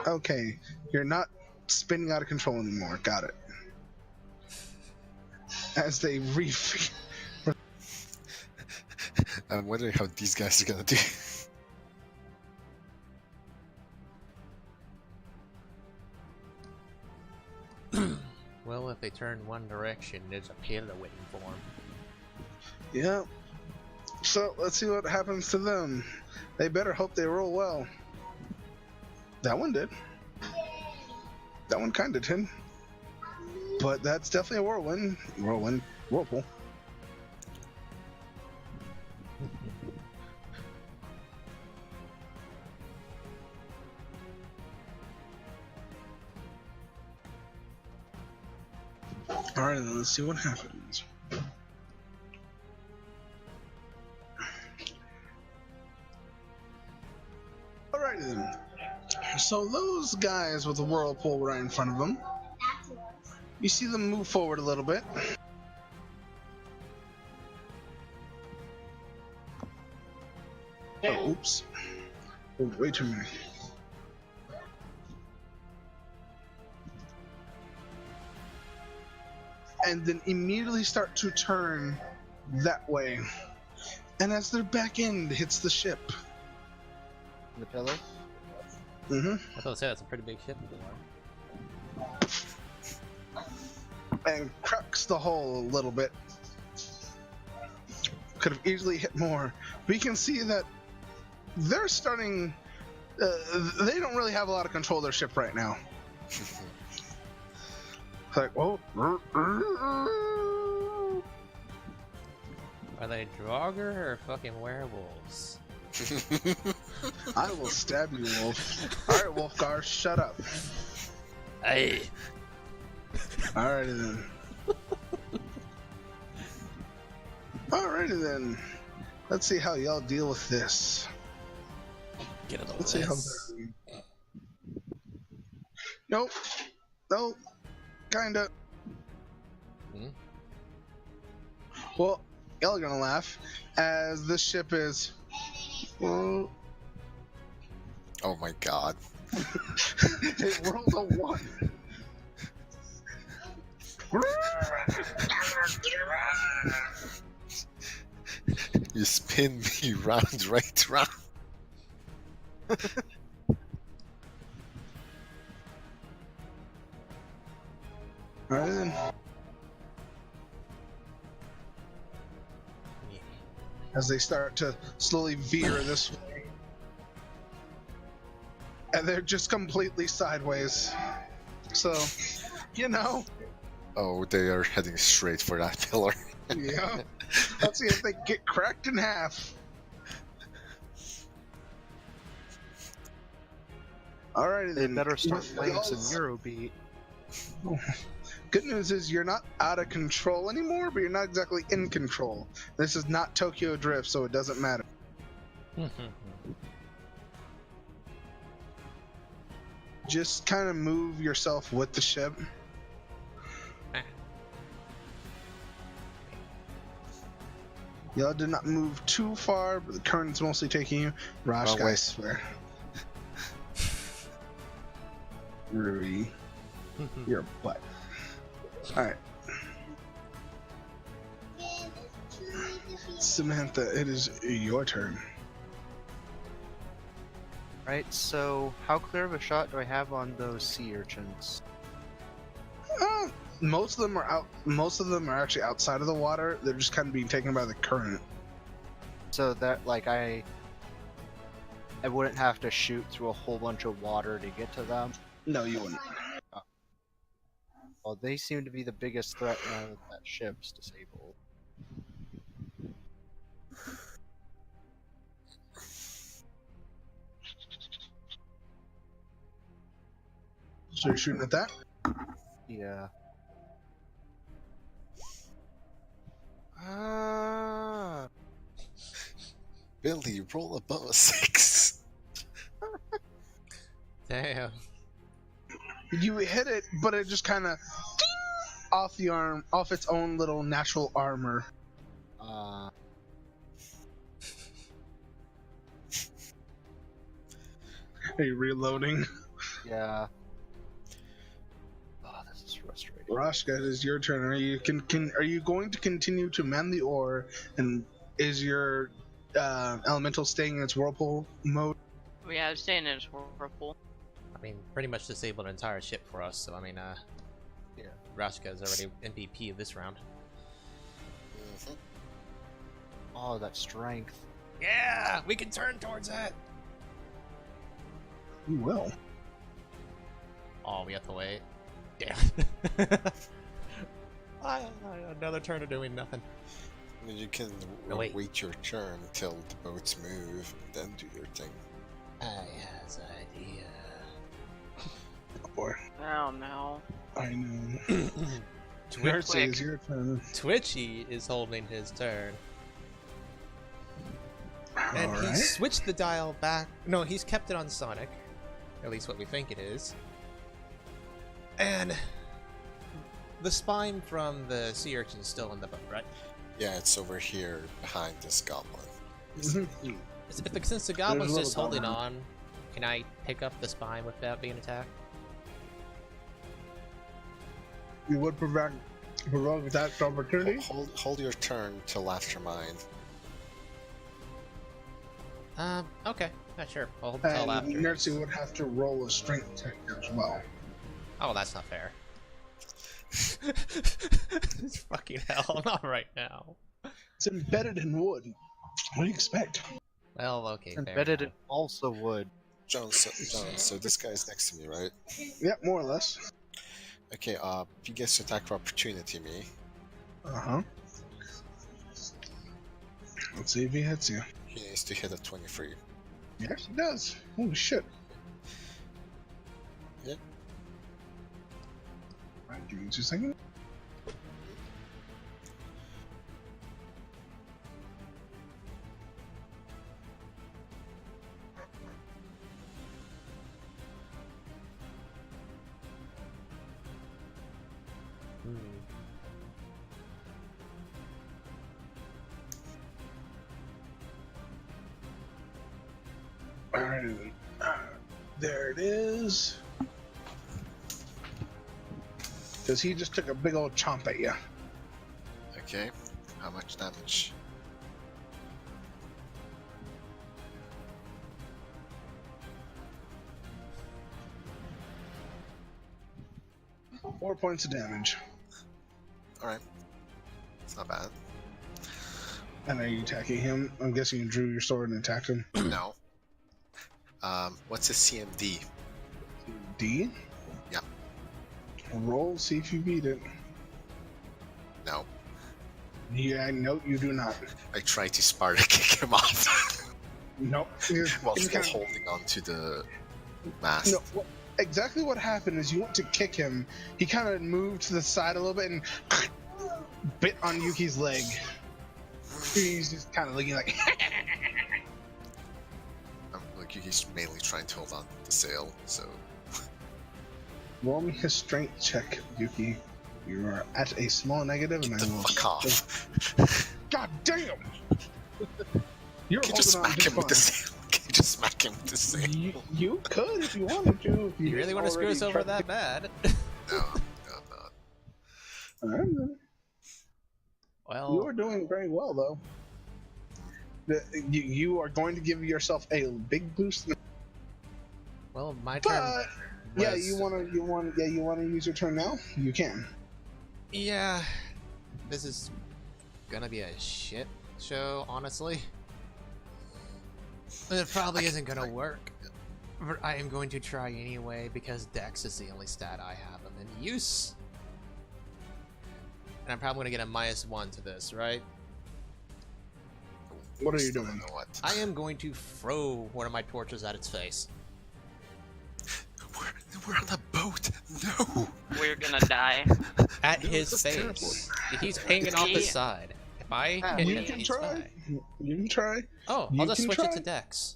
S2: Okay, you're not spinning out of control anymore. Got it. As they
S6: I'm wondering how these guys are gonna do.
S1: Well, if they turn one direction, there's a pillar waiting for them.
S2: Yeah. So let's see what happens to them. They better hope they roll well. That one did. That one kind of did. But that's definitely a whirlwind. Whirlpool. Alright, then let's see what happens. Alrighty then. So those guys with the whirlpool right in front of them, you see them move forward a little bit. Oh, oops. Oh, way too many. And then immediately start to turn that way. And as their back end hits the ship.
S4: The pillar?
S2: Mm-hmm.
S1: I was gonna say that's a pretty big ship.
S2: And cracks the hull a little bit. Could have easily hit more. But you can see that they're starting... they don't really have a lot of control of their ship right now. It's like, whoa.
S1: Are they Draugr or fucking werewolves?
S2: I will stab you, Wolf. Alright, Wolfgar, shut up.
S1: Hey!
S2: Alrighty then. Alrighty then. Let's see how y'all deal with this.
S1: Get a little
S2: Let's see how
S1: less.
S2: Nope. Nope. Kinda.
S1: Hmm?
S2: Well, y'all are gonna laugh as this ship is. Well,
S6: Oh my god.
S2: it rolled a 1.
S6: You spin me round, right round.
S2: Alright then. As they start to slowly veer this way. And they're just completely sideways. So, you know,
S6: Oh, they are heading straight for that pillar.
S2: yeah. Let's see if they get cracked in half. Alrighty
S4: They
S2: then.
S4: better start
S2: With
S4: playing some
S2: y'all's-
S4: Eurobeat.
S2: Good news is you're not out of control anymore, but you're not exactly in control. This is not Tokyo Drift, so it doesn't matter. Just kind of move yourself with the ship. Y'all did not move too far, but the current's mostly taking you. Rosh,
S6: Oh,
S2: I
S6: wait.
S2: swear. Rui, your butt. Alright. Samantha, it is your turn.
S4: Right, so how clear of a shot do I have on those sea urchins?
S2: Most of them are out. Most of them are actually outside of the water. They're just kind of being taken by the current.
S4: So that, like, I wouldn't have to shoot through a whole bunch of water to get to them.
S2: No, you wouldn't.
S4: Well, they seem to be the biggest threat now that that ship's disabled.
S2: So you're shooting at that?
S4: Yeah.
S6: Billy, roll above a 6.
S1: Damn.
S2: You hit it, but it just kind of off the arm, off its own little natural armor.
S4: Uh,
S2: Are you reloading?
S4: yeah. Oh, this is frustrating.
S2: Roshka, it is your turn. Are you are you going to continue to man the oar? And is your elemental staying in its whirlpool mode?
S7: We have staying in his whirlpool.
S1: I mean, pretty much disabled an entire ship for us, so I mean,
S4: Yeah.
S1: Rashka is already MVP of this round.
S4: Oh, that strength.
S1: Yeah, we can turn towards that.
S2: You will.
S1: Oh, we have to wait. Damn. Another turn of doing nothing.
S6: You can
S1: Oh, wait.
S6: wait your turn until the boats move, then do your thing.
S1: I has idea.
S2: Oh boy,
S7: Oh no.
S2: I know.
S1: Quick.
S2: Gnerzi, is your turn.
S1: Twitchy is holding his turn. And he
S2: Alright.
S1: switched the dial back. No, he's kept it on Sonic. At least what we think it is. And the spine from the sea urchin is still in the boat, right?
S6: Yeah, it's over here behind this goblin.
S1: Since the goblin's
S2: There's a
S1: just
S2: little
S1: holding
S2: goblin.
S1: on, can I pick up the spine without being attacked?
S2: You would provoke that opportunity.
S6: Hold your turn till after mine.
S1: Okay. Not sure. I'll
S2: And
S1: tell after.
S2: Gnerzi would have to roll a strength check as well.
S1: Oh, that's not fair. Fucking hell, not right now.
S2: It's embedded in wood. What do you expect?
S1: Well, okay, fair
S4: Embedded in
S1: enough.
S4: also wood.
S6: John, so this guy's next to me, right?
S2: Yeah, more or less.
S6: Okay, he gets to attack for opportunity me.
S2: Uh-huh. Let's see if he hits you.
S6: He needs to hit a 23.
S2: Yes, he does. Holy shit.
S6: Yep.
S2: Alright, give me 2 seconds. Alright, there it is. Because he just took a big old chomp at you.
S6: Okay, how much damage?
S2: Hmm. 4 points of damage.
S6: Alright. It's not bad.
S2: And are you attacking him? I'm guessing you drew your sword and attacked him.
S6: No. What's his CMD?
S2: D?
S6: Yeah.
S2: Roll, see if you beat it.
S6: No.
S2: Yeah, no, you do not.
S6: I try to Sparta kick him off
S2: Nope.
S6: while
S2: He's
S6: still
S2: kinda-
S6: holding on to the mast.
S2: No, exactly what happened is you went to kick him, he kind of moved to the side a little bit and bit on Yuki's leg. He's just kind of looking like,
S6: He's mainly trying to hold on to the sail, so...
S2: roll me his strength check, Yuki. You are at a small negative,
S6: Get
S2: and
S6: the
S2: I will.
S6: fuck off.
S2: God damn! You're
S6: Can you just
S2: holding on
S6: smack him with the
S2: fine.
S6: sail? Can you just smack him with the sail?
S2: You could if you wanted to. If
S1: You really want to screw us over
S2: already
S1: that bad?
S6: No, I'm not.
S2: Alright,
S1: Well,
S2: you are doing very well, though. You are going to give yourself a big boost,
S1: well, my turn.
S2: but yeah,
S1: was-
S2: you want to use your turn now. You can.
S1: Yeah, this is gonna be a shit show, honestly. But it probably isn't gonna work. But I am going to try anyway because Dex is the only stat I have of any use. And I'm probably gonna get a -1 to this, right?
S2: What are you
S6: Still
S2: doing?
S6: don't know what.
S1: I am going to throw one of my torches at its face.
S6: We're on a boat! No!
S7: We're gonna die.
S1: At
S6: No,
S1: his
S6: that's
S1: face.
S6: terrible.
S1: He's hanging off the
S7: He-
S1: side. If I
S4: Yeah,
S1: hit
S2: You
S1: him,
S2: can
S1: he's
S2: try.
S1: fine.
S2: You can try.
S1: Oh,
S2: You
S1: I'll just
S2: can
S1: switch
S2: try.
S1: it to Dex.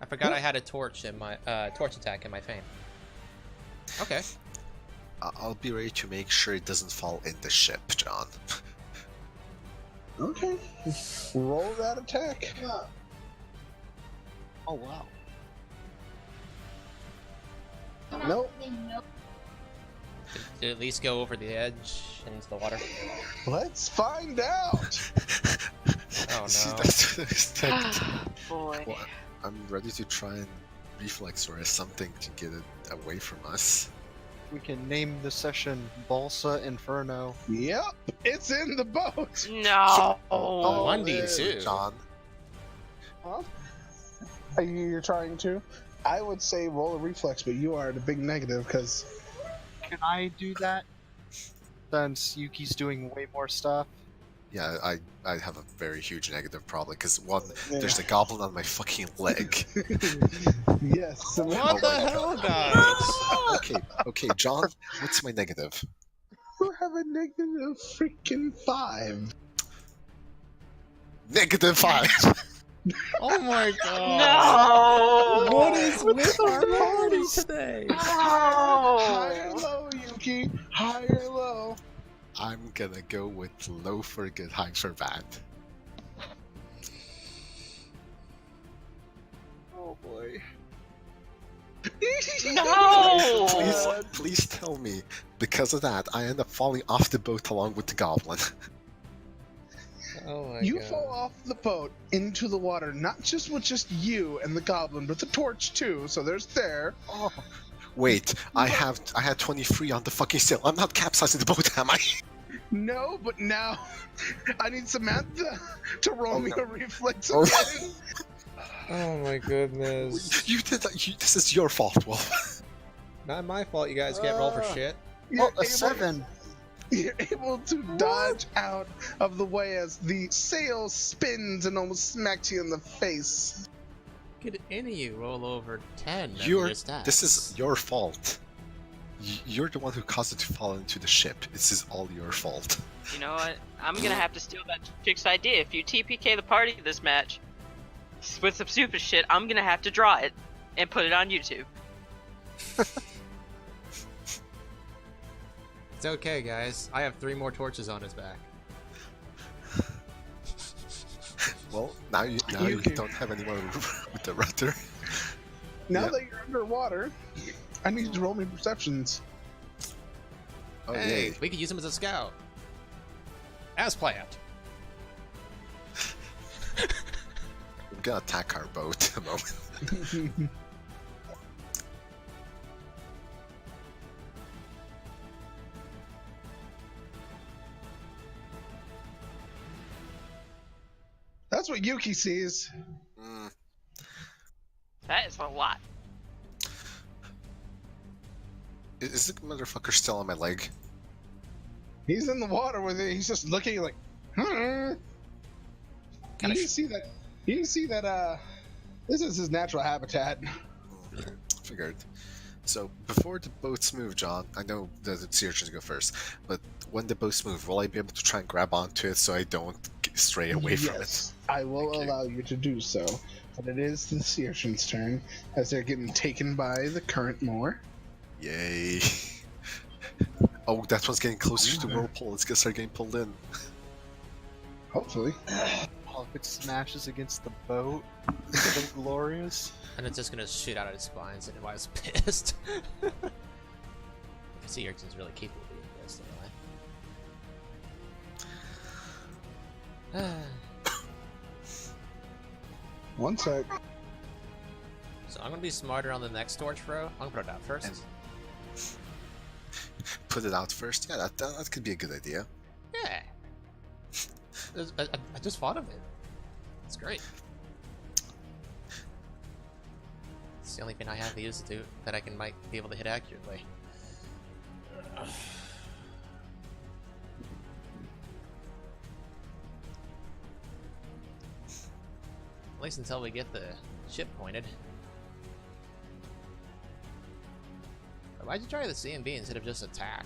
S1: I forgot I had a torch in my torch attack in my fame. Okay.
S6: I'll be ready to make sure it doesn't fall in the ship, John.
S2: Okay. Roll that attack.
S4: Oh wow.
S2: Nope.
S1: Did it at least go over the edge into the water?
S2: Let's find out.
S1: Oh
S6: See,
S1: no.
S6: that's
S7: Boy.
S6: Well, I'm ready to try and reflex or something to get it away from us.
S4: We can name the session Balsa Inferno.
S2: Yep, it's in the boat.
S7: No.
S2: Oh,
S1: 1d2.
S6: John,
S2: Huh? Are you trying to? I would say roll a reflex, but you are at a big negative because
S4: Can I do that? Since Yuki's doing way more stuff.
S6: yeah, I have a very huge negative problem because one, there's a goblin on my fucking leg.
S2: yes.
S1: What the hell, guys?
S6: Okay, John, what's my negative?
S2: You have a negative freaking 5.
S6: -5.
S1: Oh my god!
S7: No!
S1: What is with our party today?
S2: High or low, Yuki? High or low?
S6: I'm gonna go with low for good, high for bad.
S4: Oh boy.
S7: No!
S6: Please tell me, because of that, I end up falling off the boat along with the goblin.
S1: Oh my
S2: You
S1: god.
S2: fall off the boat into the water, not just with just you and the goblin, but the torch too. So there's there.
S6: Oh. Wait, I had 23 on the fucking sail. I'm not capsizing the boat, am I?
S2: No, but now I need Samantha to roll
S6: Oh,
S2: me
S6: no.
S2: a reflex
S6: Oh.
S2: again.
S1: Oh my goodness.
S6: You did that. This is your fault, Wolf.
S1: Not my fault you guys can't roll for shit.
S2: You're
S4: Oh, a 7.
S2: You're able to dodge out of the way as the sail spins and almost smacks you in the face.
S1: Could any of you roll over 10?
S6: This is your fault. You're the one who caused it to fall into the ship. This is all your fault.
S7: You know what? I'm gonna have to steal that chick's idea. If you TPK the party this match with some stupid shit, I'm gonna have to draw it and put it on YouTube.
S1: It's okay, guys. I have 3 more torches on his back.
S6: Well, now you don't have anyone with the rudder.
S2: Now
S6: Yeah.
S2: that you're underwater, I need you to roll me perceptions.
S6: Oh
S1: Hey,
S6: yay!
S1: we could use him as a scout. As planned.
S6: We're gonna attack our boat in a moment.
S2: That's what Yuki sees.
S6: Mm,
S7: That is a lot.
S6: is the motherfucker still on my leg?
S2: He's in the water with it. He's just looking like, hmm. You can see that. You can see that. This is his natural habitat.
S6: Figured. So before the boats move, John, I know the sea urchins go first, but when the boats move, will I be able to try and grab onto it so I don't stray away from it?
S2: Yes, I will
S6: Thank you.
S2: allow you to do so. But it is the sea urchin's turn as they're getting taken by the current more.
S6: Yay! Oh, that one's getting closer to the whirlpool. Let's get start getting pulled in.
S2: Hopefully.
S4: Oh, if it smashes against the boat, it's so glorious.
S1: And it's just gonna shoot out of his spines, and I was pissed. The sea urchin's really capable of doing this, anyway.
S2: One sec.
S1: So I'm gonna be smarter on the next torch throw. I'm gonna put it out first.
S6: And- Put it out first. Yeah, that could be a good idea.
S1: Yeah. I just thought of it. It's great. It's the only thing I have to use to do that I might be able to hit accurately. At least until we get the ship pointed. Why'd you try the C&B instead of just attack?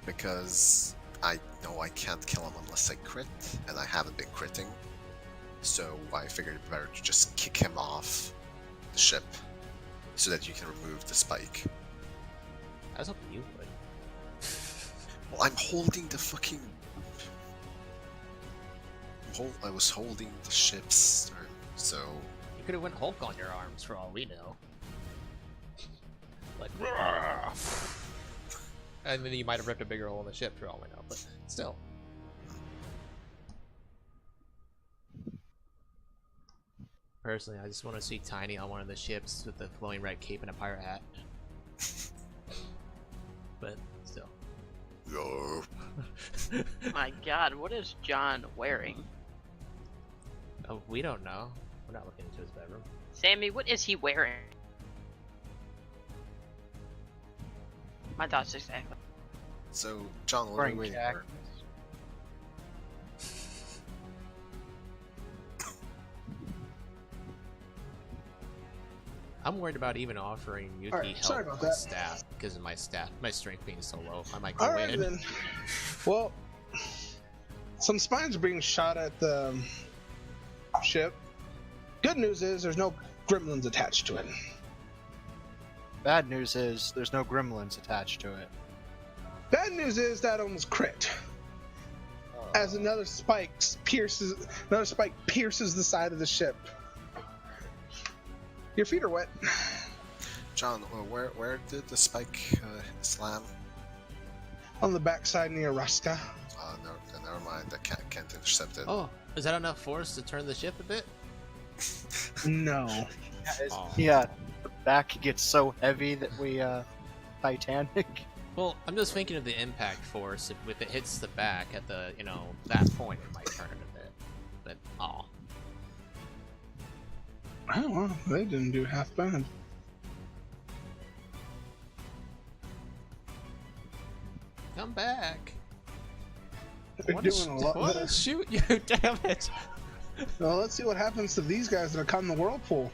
S6: Because I know I can't kill him unless I crit, and I haven't been critting. So I figured it better to just kick him off the ship so that you can remove the spike.
S1: I was hoping you would.
S6: Well, I'm holding the fucking... I was holding the ship's turn, so...
S1: You could have went Hulk on your arms for all we know. Like, and then you might have ripped a bigger hole in the ship for all we know, but still. Personally, I just want to see Tiny on one of the ships with the flowing red cape and a pirate hat. But still.
S6: No.
S7: My god, what is John wearing?
S1: Oh, we don't know. We're not looking into his bedroom.
S7: Sammy, what is he wearing? My thoughts exactly.
S6: So, John, what are
S4: Wearing
S6: we waiting
S4: jack.
S6: for?
S1: I'm worried about even offering Yuki
S2: Alright, sorry
S1: help
S2: about
S1: with
S2: that.
S1: staff because of my strength being so low. I might go
S2: Alright
S1: in.
S2: then. Well, Some spines are being shot at the ship. Good news is there's no gremlins attached to it.
S4: Bad news is there's no gremlins attached to it.
S2: Bad news is that almost crit. As another spike pierces the side of the ship. Your feet are wet.
S6: John, where did the spike slam?
S2: On the backside near Ruska.
S6: No, never mind. I can't intercept it.
S1: Oh, is that enough force to turn the ship a bit?
S2: No.
S4: Yeah, the back gets so heavy that we Titanic.
S1: Well, I'm just thinking of the impact force. If it hits the back at the, that point, it might turn it a bit. But, oh.
S2: Oh, well, they didn't do half bad.
S1: Come back.
S2: They're doing a lot better.
S1: Shoot you, damn it.
S2: Well, let's see what happens to these guys that are caught in the whirlpool.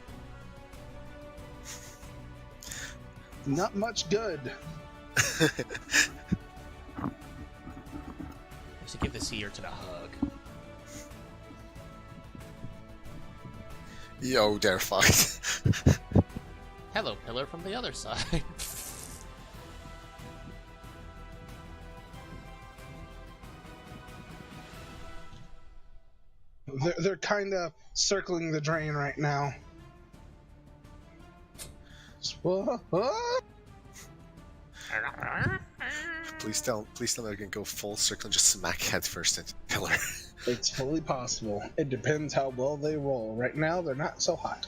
S2: Not much good.
S1: I should give the Seer to the hug.
S6: Yo, they're fucked.
S1: Hello, pillar from the other side.
S2: They're kind of circling the drain right now.
S6: Please tell me I can go full circle and just smack head first into the pillar.
S2: It's fully possible. It depends how well they roll. Right now, they're not so hot.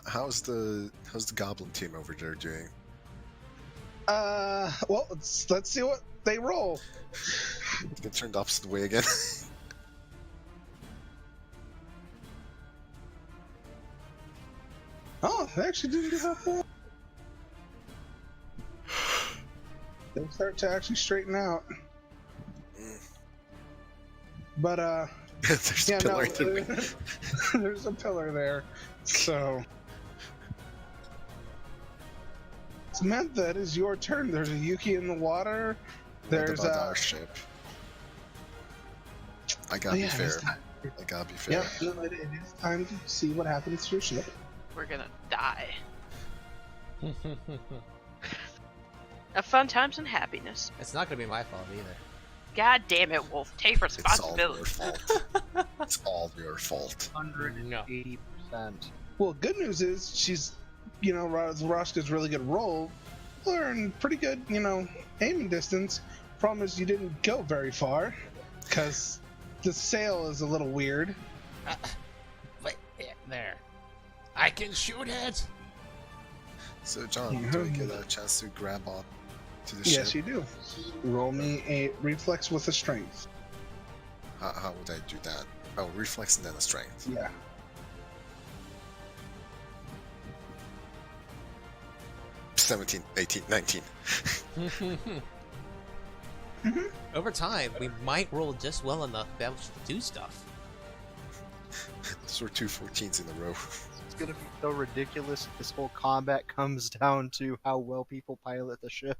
S6: How's the Goblin team over there doing?
S2: Well, let's see what they roll.
S6: Get turned the opposite way again.
S2: Oh, they actually didn't do that bad. They start to actually straighten out. But
S6: There's a pillar in the way.
S2: there's a pillar there. So Samantha, it is your turn. There's a Yuki in the water. There's
S6: What about our ship? I gotta be fair. I gotta be fair.
S2: Yep, no, it is time to see what happens to your ship.
S7: We're gonna die. Have fun times and happiness.
S1: It's not gonna be my fault either.
S7: God damn it, Wolf. Take
S6: It's all your
S7: responsibility.
S6: fault. It's all your fault.
S4: 180%.
S2: Well, good news is she's, Roshka's really good roll. Learn pretty good, aiming distance. Problem is you didn't go very far because the sail is a little weird.
S1: Wait, yeah, there. I can shoot it.
S6: So, John, do I get a chance to grab on to the
S2: Yes,
S6: ship?
S2: you do. Roll me a reflex with a strength.
S6: How would I do that? Oh, reflex and then a strength.
S2: Yeah.
S6: – 17, 18, 19.
S1: Over time, we might roll just well enough to be able to do stuff.
S6: Those were two 14s in a row.
S4: It's gonna be so ridiculous if this whole combat comes down to how well people pilot the ship.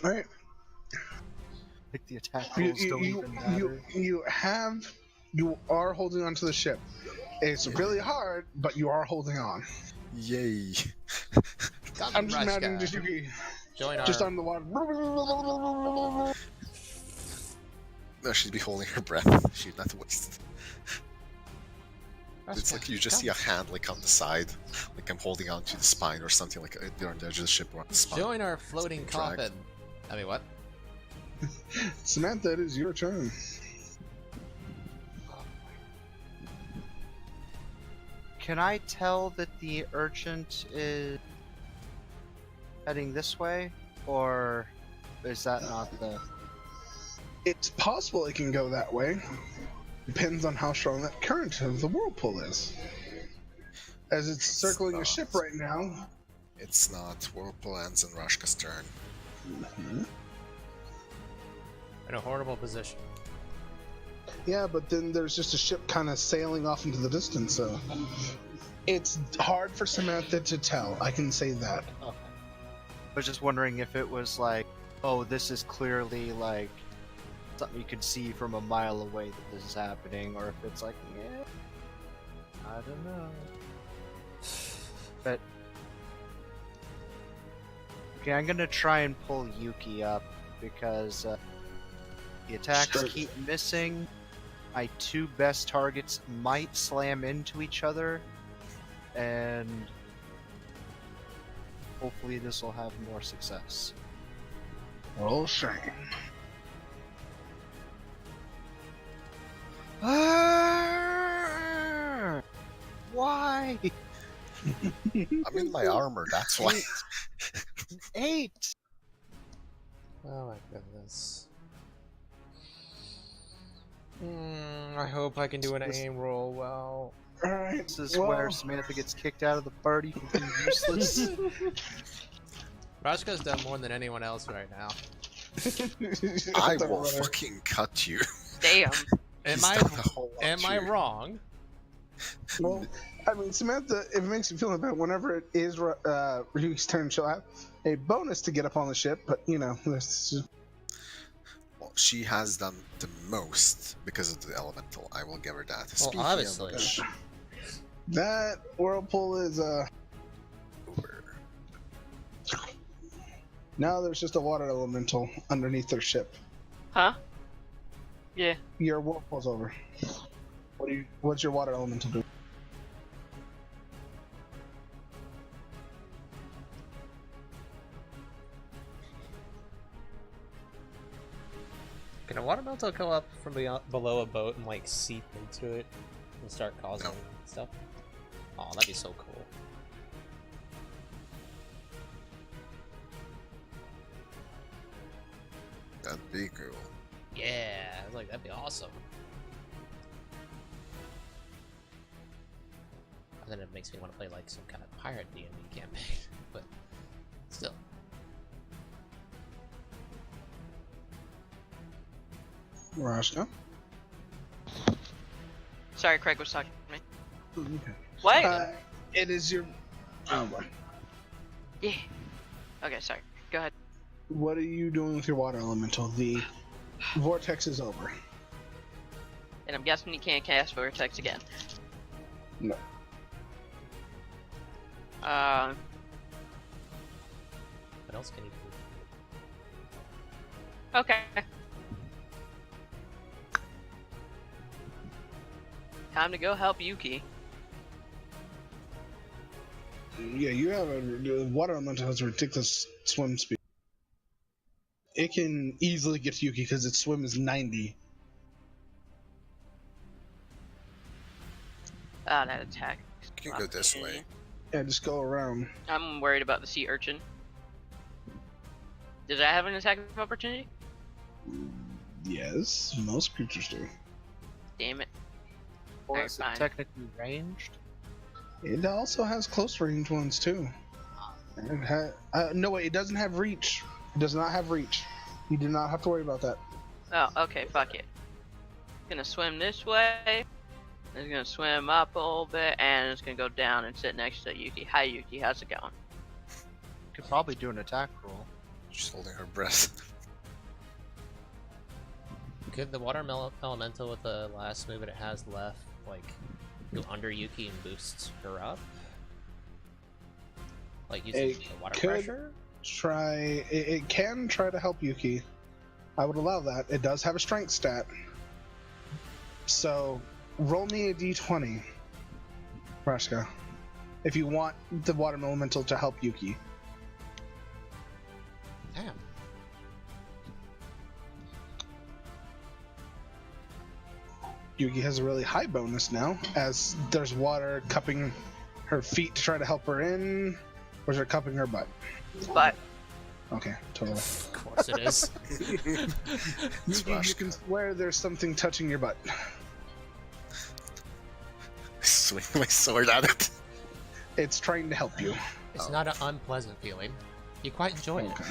S2: All right.
S4: Like the attack rolls don't even matter.
S2: You are holding onto the ship. It's really hard, but you are holding on.
S6: Yay.
S2: I'm just imagining just Yuki
S1: Join
S2: just
S1: our...
S2: on the water.
S6: No, she'd be holding her breath. She'd not waste. It's like you just see a hand like on the side, like I'm holding on to the spine or something, like they're on the edge of the ship or on the spine.
S1: Join our floating
S6: Drag.
S1: coffin. I mean, what?
S2: Samantha, it is your turn.
S4: Can I tell that the urchint is heading this way, or is that not the...
S2: It's possible it can go that way. Depends on how strong that current of the whirlpool is. As it's circling a ship right now.
S6: It's not. Whirlpool ends in Rashka's turn.
S1: In a horrible position.
S2: Yeah, but then there's just a ship kind of sailing off into the distance, so it's hard for Samantha to tell. I can say that.
S4: Okay. I was just wondering if it was like, oh, this is clearly like something you can see from a mile away that this is happening, or if it's like, yeah, I don't know. But okay, I'm gonna try and pull Yuki up because the attacks keep missing. My two best targets might slam into each other, and hopefully this will have more success.
S2: Roll shame.
S4: Why?
S6: I'm in my armor, that's why.
S4: 8.
S1: Oh my goodness. I hope I can do an aim roll well.
S2: Alright.
S4: This is where Samantha gets kicked out of the party for being useless.
S1: Rashka's done more than anyone else right now.
S6: I will fucking cut you.
S7: Damn.
S1: Am
S6: He's
S1: I
S6: done a whole lot
S1: am I
S6: here.
S1: wrong?
S2: Well, I mean, Samantha, if it makes you feel bad, whenever it is Ryuki's turn, she'll have a bonus to get up on the ship, but, you know, this is...
S6: Well, she has done the most because of the elemental. I will give her that. Speaking
S1: obviously.
S6: of which,
S2: That whirlpool is,
S6: over.
S2: now there's just a water elemental underneath their ship.
S7: Huh? Yeah.
S2: Your whirlpool's over. What's your water elemental do?
S1: Can a water elemental go up from below a boat and like seep into it and start causing
S6: No.
S1: stuff? Oh, that'd be so cool.
S6: That'd be cool.
S1: Yeah, I was like, that'd be awesome. And then it makes me want to play like some kind of pirate D&D campaign, but still.
S2: Rashka?
S7: Sorry, Craig was talking to me.
S2: Okay.
S7: What?
S2: It is your... Oh, boy.
S7: Yeah. Okay, sorry. Go ahead.
S2: What are you doing with your water elemental? The vortex is over.
S7: And I'm guessing you can't cast Vortex again.
S2: No.
S1: What else can you do?
S7: Okay. Time to go help Yuki.
S2: Yeah, you have the water elemental has a ridiculous swim speed. It can easily get to Yuki because its swim is 90.
S7: Ah, that attack.
S6: You can go this way.
S2: Yeah, just go around.
S7: I'm worried about the sea urchin. Does that have an attack of opportunity?
S2: Yes, most creatures do.
S7: Damn it.
S4: Or
S7: Alright,
S4: is it
S7: fine.
S4: technically ranged?
S2: It also has close range ones too. No, wait, it doesn't have reach. It does not have reach. You do not have to worry about that.
S7: Oh, okay, fuck it. Gonna swim this way. It's gonna swim up a little bit, and it's gonna go down and sit next to Yuki. Hi, Yuki. How's it going?
S4: Could probably do an attack roll.
S6: She's holding her breath.
S1: Could the water elemental with the last move it has left, like, go under Yuki and boost her up? Like using
S2: It
S1: the water
S2: could.
S1: pressure?
S2: It can try to help Yuki. I would allow that. It does have a strength stat. So, roll me a d20, Rashka, if you want the water elemental to help Yuki.
S1: Damn.
S2: Yuki has a really high bonus now, as there's water cupping her feet to try to help her in, or is it cupping her butt?
S7: But
S2: Okay, totally.
S1: Of course it is.
S2: You can swear there's something touching your butt.
S6: Swing my sword at it.
S2: It's trying to help you.
S1: It's not an unpleasant feeling. You quite enjoy it.
S2: Okay.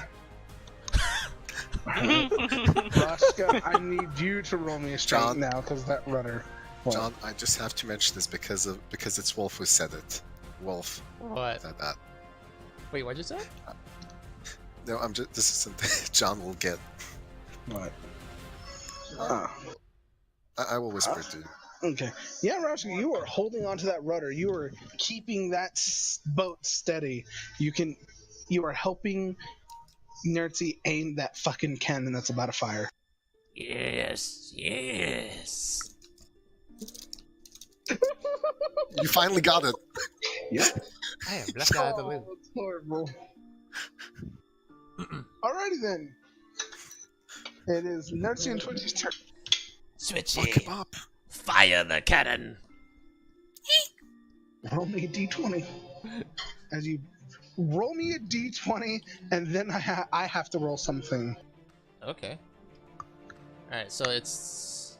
S2: Rashka, I need you to roll me a strength
S6: John.
S2: now, because that rudder. What?
S6: John, I just have to mention this because it's Wolf who said it. Wolf
S1: What?
S6: said that.
S1: Wait, what'd you say?
S6: No, I'm just. This is something John will get.
S2: What?
S6: I will whisper to you.
S2: Okay. Yeah, Roscoe, you are holding onto that rudder. You are keeping that boat steady. You are helping Gnerzi aim that fucking cannon that's about to fire.
S1: Yes, yes.
S6: You finally got it.
S2: Yep.
S1: I am black out of the wind.
S2: That's horrible. Alrighty then. It is Gnerzi and Twitchy's turn.
S6: Look
S1: Twitchy,
S6: him up.
S1: fire the cannon.
S2: Roll me a d20. As you roll me a d20, and then I have to roll something.
S1: Okay. Alright, so it's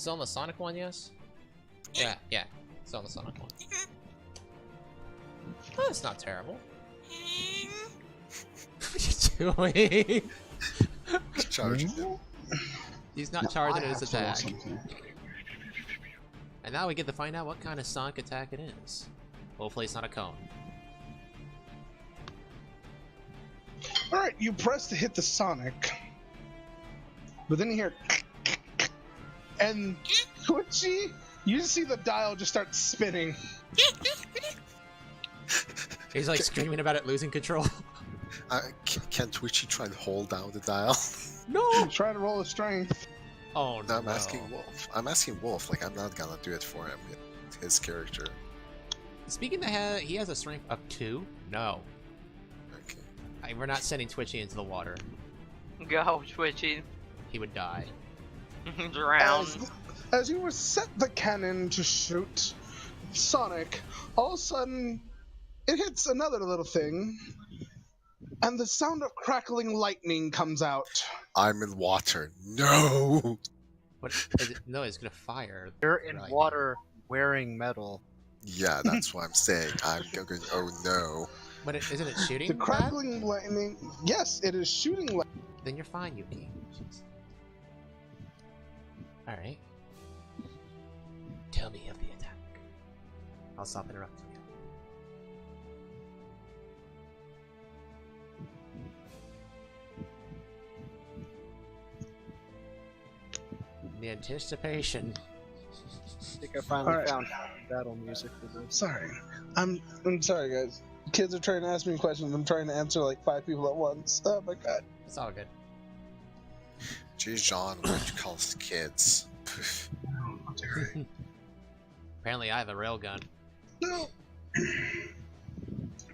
S1: on the Sonic one, yes? Yeah, it's on the Sonic one. Oh, that's not terrible. What are you doing?
S6: Charging him.
S1: He's not
S2: No,
S1: charging
S2: I
S1: his
S2: have to roll
S1: attack.
S2: something.
S1: And now we get to find out what kind of Sonic attack it is. Hopefully it's not a cone.
S2: Alright, you press to hit the Sonic. But then you hear... And Twitchy, you see the dial just start spinning.
S1: He's like screaming about it losing control.
S6: Can Twitchy try and hold down the dial?
S1: No!
S2: Try to roll a strength.
S1: Oh no.
S6: No, I'm asking Wolf. I'm asking Wolf. Like, I'm not gonna do it for him. His character.
S1: Speaking of, he has a strength of 2? No.
S6: Okay.
S1: We're not sending Twitchy into the water.
S7: Go, Twitchy.
S1: He would die.
S7: Drown.
S2: As you were set the cannon to shoot Sonic, all of a sudden it hits another little thing, and the sound of crackling lightning comes out.
S6: I'm in water. No.
S1: What is it? No, it's gonna fire.
S4: You're in
S1: Right.
S4: water wearing metal.
S6: Yeah, that's what I'm saying. I'm going. Oh no.
S1: But isn't it shooting?
S2: The
S1: bad?
S2: crackling lightning, yes, it is shooting lightning.
S1: Then you're fine, Yuki. Alright. Tell me of the attack. I'll stop interrupting you. The anticipation.
S4: I think I finally
S2: Alright.
S4: found battle music for this.
S2: Sorry. I'm sorry, guys. Kids are trying to ask me questions. I'm trying to answer like 5 people at once. Oh my god.
S1: It's all good.
S6: Geez, John, what you call us kids?
S1: Apparently I have a railgun.
S2: No.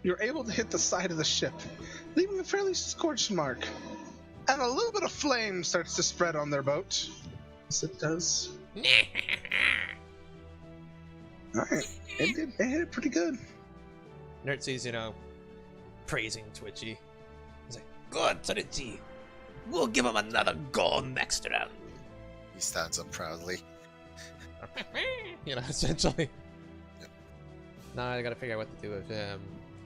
S2: You're able to hit the side of the ship, leaving a fairly scorched mark. And a little bit of flame starts to spread on their boat. Yes, it does. Alright. It hit it pretty good.
S1: Gnerzi's, praising Twitchy. He's like, good, Twitchy. We'll give him another goal next round.
S6: He stands up proudly.
S1: Essentially. Now I gotta figure out what to do with him.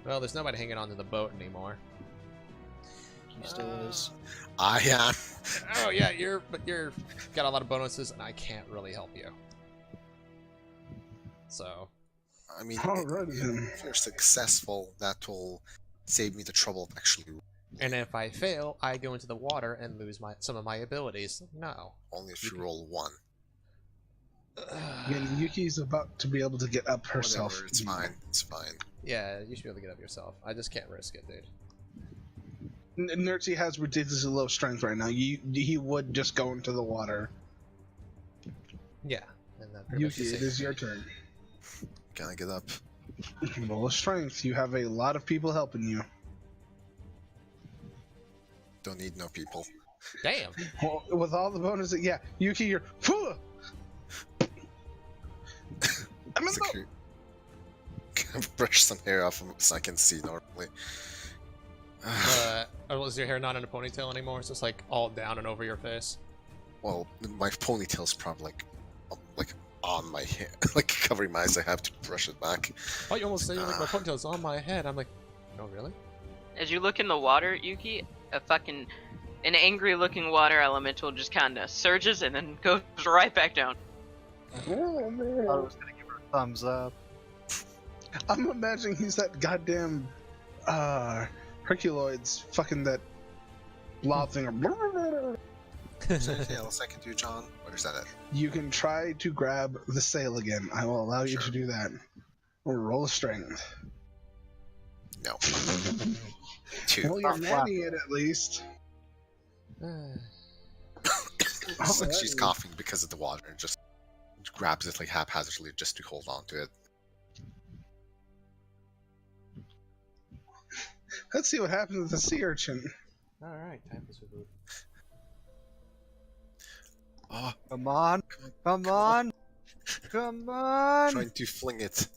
S1: Well, there's nobody hanging on to the boat anymore.
S4: He still is.
S6: I am.
S1: Oh yeah, you're got a lot of bonuses, and I can't really help you. So.
S6: I mean,
S2: Alrighty then.
S6: if you're successful, that will save me the trouble of actually.
S1: And if I fail, I go into the water and lose some of my abilities. No.
S6: Only if you roll 1.
S2: Again, Yuki's about to be able to get up herself.
S6: Whatever, it's fine. It's fine.
S1: Yeah, you should be able to get up yourself. I just can't risk it, dude.
S2: Gnerzi has ridiculously low strength right now. He would just go into the water.
S1: Yeah. And that pretty much
S2: Yuki, it
S1: it.
S2: is your turn.
S6: Can I get up?
S2: Roll a strength. You have a lot of people helping you.
S6: Don't need no people.
S1: Damn.
S2: Well, with all the bonuses, yeah. Yuki, you're... I'm in the boat.
S6: Can I brush some hair off him so I can see normally?
S1: Was your hair not in a ponytail anymore? It's just like all down and over your face.
S6: Well, my ponytail's probably like on my hair, like covering my eyes. I have to brush it back.
S1: Oh, you almost said like my ponytail's on my head. I'm like, no, really?
S7: As you look in the water, Yuki, an angry-looking water elemental just kind of surges and then goes right back down.
S2: Oh,
S4: I
S2: man.
S4: thought I was gonna give her a thumbs up.
S2: I'm imagining he's that goddamn Herculoids fucking that blob thing.
S6: Is there anything else I can do, John? Or is that it?
S2: You can try to grab the sail again. I will allow you
S6: Sure.
S2: to do that. Or roll a strength.
S6: No.
S2: Well,
S6: 2.
S2: you're
S4: Not
S2: manning it at least.
S6: It's like she's coughing because of the water and just grabs it like haphazardly just to hold on to it.
S2: Let's see what happens with the sea urchin.
S1: Alright, time for some food.
S6: Oh,
S4: Come on! Come on! Come on!
S6: trying to fling it.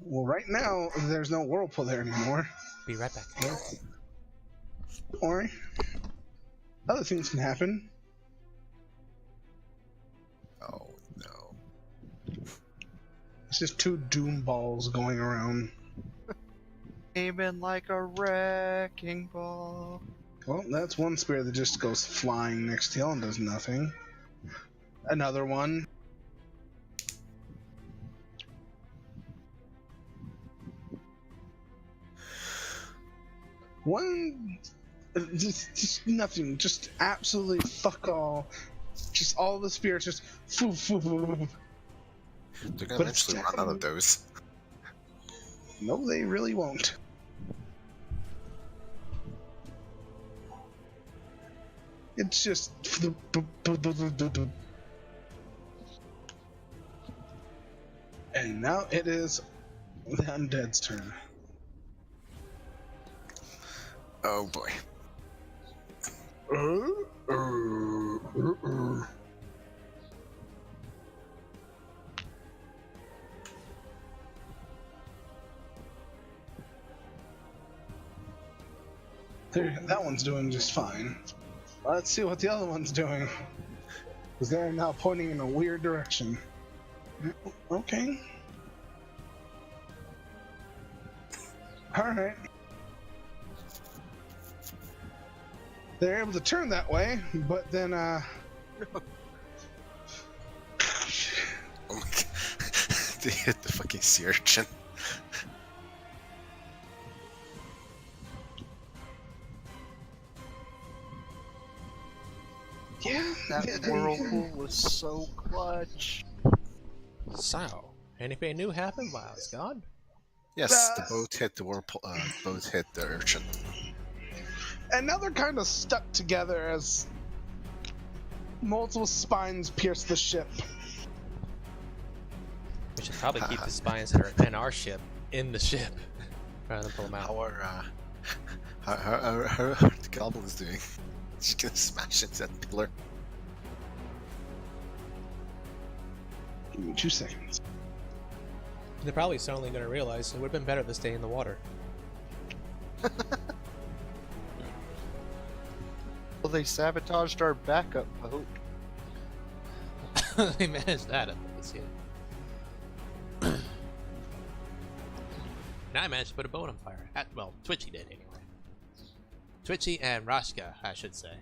S2: Well, right now, there's no whirlpool there anymore.
S1: Be right back.
S2: Don't worry. Other things can happen.
S6: Oh no.
S2: It's just 2 doom balls going around.
S4: Aiming like a wrecking ball.
S2: Well, that's one spear that just goes flying next to you and does nothing. Another one. One. Just nothing. Just absolutely fuck all. Just all the spears just.
S6: They're gonna
S2: But
S6: eventually run out of those.
S2: No, they really won't. It's just. And now it is the undead's turn.
S6: Oh boy.
S2: That one's doing just fine. Let's see what the other one's doing. Because they're now pointing in a weird direction. Okay. Alright. They're able to turn that way, but then,
S6: Oh my god. They hit the fucking sea urchin.
S2: yeah,
S4: That whirlpool was so clutch.
S1: So, anything new happened while it's gone?
S6: Yes, the boat hit the whirlpool. Boat hit the urchin.
S2: And now they're kind of stuck together as multiple spines pierce the ship.
S1: We should probably keep the spines that are in our ship in the ship rather than pull them out.
S6: How are the goblins doing? She's gonna smash into that pillar.
S2: Give me 2 seconds.
S1: They're probably suddenly going to realize it would have been better to stay in the water.
S4: Well, they sabotaged our backup boat.
S1: They managed that at least, yeah. And I managed to put a boat on fire. Well, Twitchy did anyway. Twitchy and Rashka, I should say.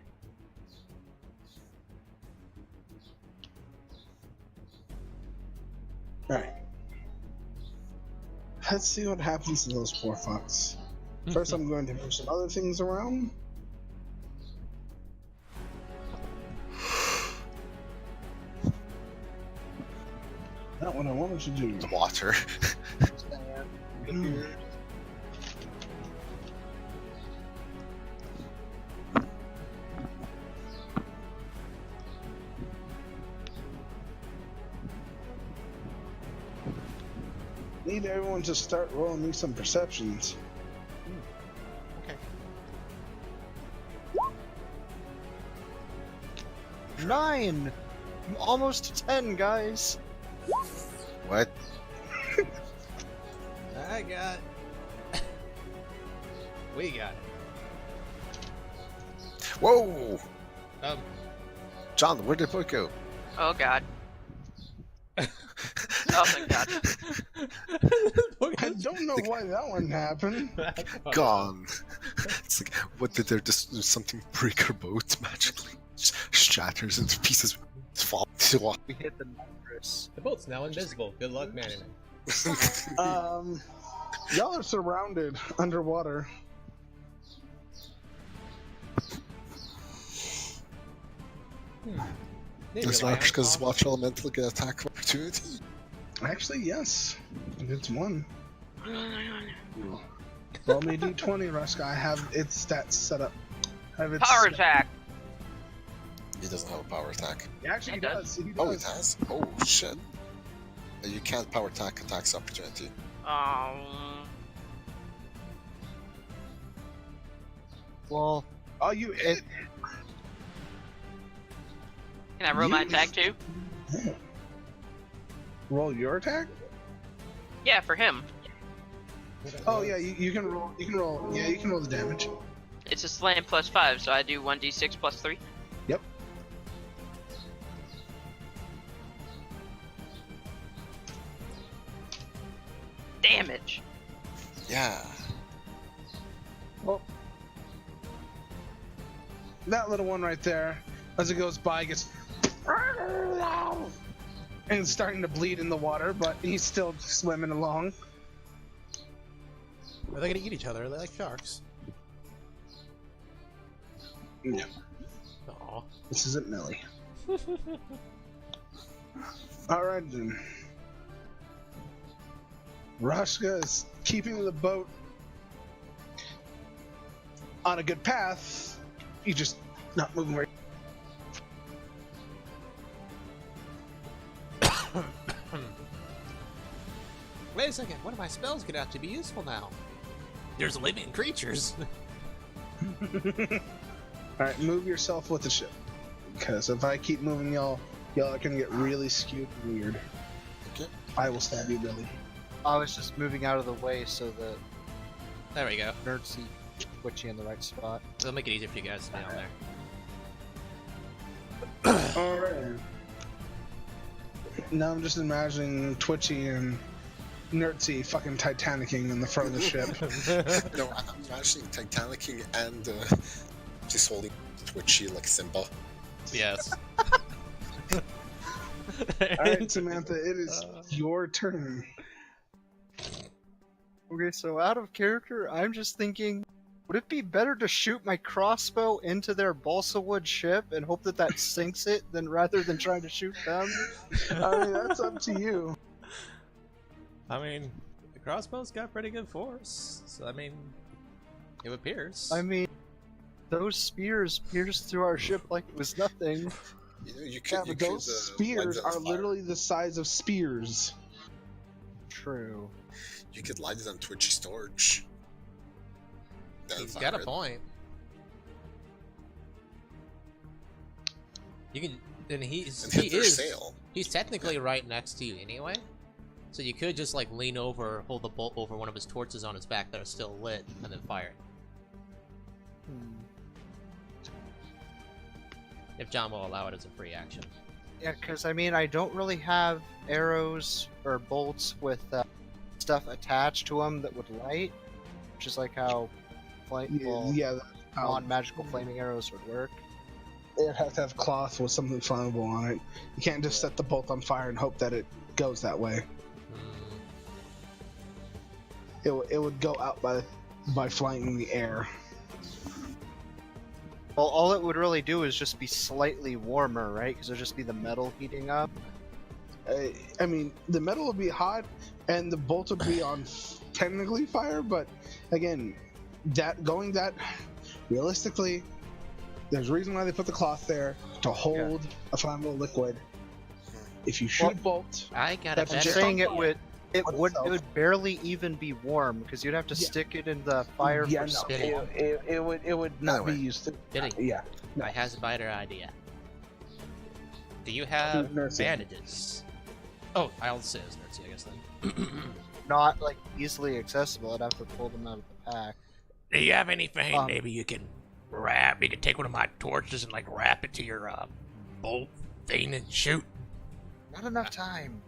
S2: Alright. Let's see what happens to those poor fucks. First, I'm going to move some other things around. Not what I wanted to do.
S6: The water.
S2: Need everyone to start rolling me some perceptions.
S4: Okay. 9! I'm almost to 10, guys!
S6: What?
S1: I got... We got it.
S6: Whoa!
S1: Um,
S6: John, where did the boat go?
S7: Oh god. Oh thank god.
S2: I don't know why that one happened.
S6: Gone. It's like, what did there just something break our boat magically? Just shatters into pieces. Fall to water.
S4: We hit the nitrous.
S1: The boat's now invisible. Good luck manning it.
S2: Y'all are surrounded underwater.
S1: They
S6: Does
S1: rely on
S6: Rashka's
S1: cost.
S6: Watch Elemental get attack of opportunity?
S2: Actually, yes. It's one. Roll me a d20, Ruska. I have its stats set up. I have its
S7: Power attack.
S6: He doesn't have a power attack.
S2: Actually, he
S7: It
S2: does. He does.
S6: Oh, it has? Oh, shit. You can't power attack attacks of opportunity.
S4: Well,
S2: Oh, you hit.
S7: Can I roll my attack too?
S2: Roll your attack?
S7: Yeah, for him.
S2: Oh yeah, you can roll. You can roll. Yeah, you can roll the damage.
S7: It's a slam plus 5, so I do 1d6 plus 3.
S2: Yep.
S7: Damage.
S6: Yeah.
S2: Well, that little one right there, as it goes by, gets and it's starting to bleed in the water, but he's still swimming along.
S1: Are they gonna eat each other? Are they like sharks?
S2: No,
S1: Aw.
S2: this isn't Millie. All right then. Rashka is keeping the boat on a good path. You just not moving right.
S1: Wait a second, one of my spells could actually be useful now. There's living creatures.
S2: Alright, move yourself with the ship. Because if I keep moving y'all are gonna get really skewed and weird.
S6: Okay.
S2: I will stab you, Billy.
S4: I was just moving out of the way so that
S1: There we go.
S4: Gnerzi Twitchy in the right spot.
S1: It'll make it easier for you guys to be on there.
S2: Alright. Now I'm just imagining Twitchy and Gnerzi fucking Titanicing in the front of the ship.
S6: No, I'm imagining Titanicing and just holding Twitchy like Simba.
S1: Yes.
S2: Alright, Samantha, it is your turn.
S4: Okay, so out of character, I'm just thinking, would it be better to shoot my crossbow into their balsa wood ship and hope that that sinks it than rather than trying to shoot them?
S2: I mean, that's up to you.
S1: I mean, the crossbow's got pretty good force, so I mean, it appears.
S4: I mean, those spears pierced through our ship like it was nothing.
S6: You know, you
S2: Yeah,
S6: could,
S2: but those spears
S6: light it on
S2: are
S6: fire.
S2: literally the size of spears.
S4: True.
S6: You could light it on Twitchy's torch. Then
S1: He's
S6: fire
S1: got a
S6: it.
S1: point. You can, and he
S6: And hit their
S1: is.
S6: sail.
S1: He's technically right next to you anyway, so you could just like lean over, hold the bolt over one of his torches on his back that are still lit, and then fire it. If John will allow it as a free action.
S4: Yeah, because I mean, I don't really have arrows or bolts with stuff attached to them that would light, which is like how
S2: Yeah, that's how
S4: non-magical flaming arrows would work.
S2: it'd have to have cloth with something flammable on it. You can't just set the bolt on fire and hope that it goes that way. It would go out by flying in the air.
S4: Well, all it would really do is just be slightly warmer, right? Because it would just be the metal heating up.
S2: I mean, the metal would be hot, and the bolt would be on technically fire. But again, realistically, there's a reason why they put the cloth there to hold a flammable liquid. If you shoot a bolt,
S1: I got
S2: That's
S1: a
S4: I'm
S1: better.
S2: just
S4: saying it would. It
S2: What
S4: would.
S2: itself?
S4: It would barely even be warm because you'd have to
S2: Yeah.
S4: stick it in the fire
S2: yeah,
S4: for
S2: no,
S4: support.
S2: it would not
S6: Anyway.
S2: be used to.
S1: Billy,
S2: Yeah,
S1: I has a better idea. Do you have
S2: Gnerzi.
S1: bandages? Oh, I'll say it's Gnerzi, I guess then.
S4: Not like easily accessible. I'd have to pull them out of the pack.
S1: Do you have anything
S4: Um,
S1: maybe you can wrap? You can take one of my torches and like wrap it to your bolt thing and shoot.
S4: Not enough time.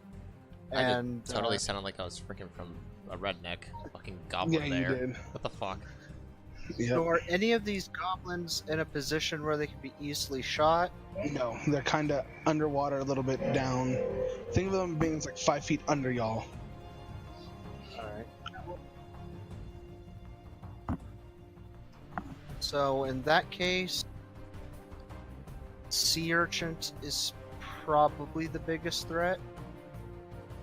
S1: I did
S4: And
S1: totally sounded like I was freaking from a redneck fucking goblin
S2: yeah,
S1: there.
S2: you did.
S1: What the fuck?
S2: Yeah.
S4: so are any of these goblins in a position where they can be easily shot?
S2: No, they're kind of underwater, a little bit down. Think of them being like 5 feet under y'all.
S4: Alright. So in that case, sea urchin is probably the biggest threat.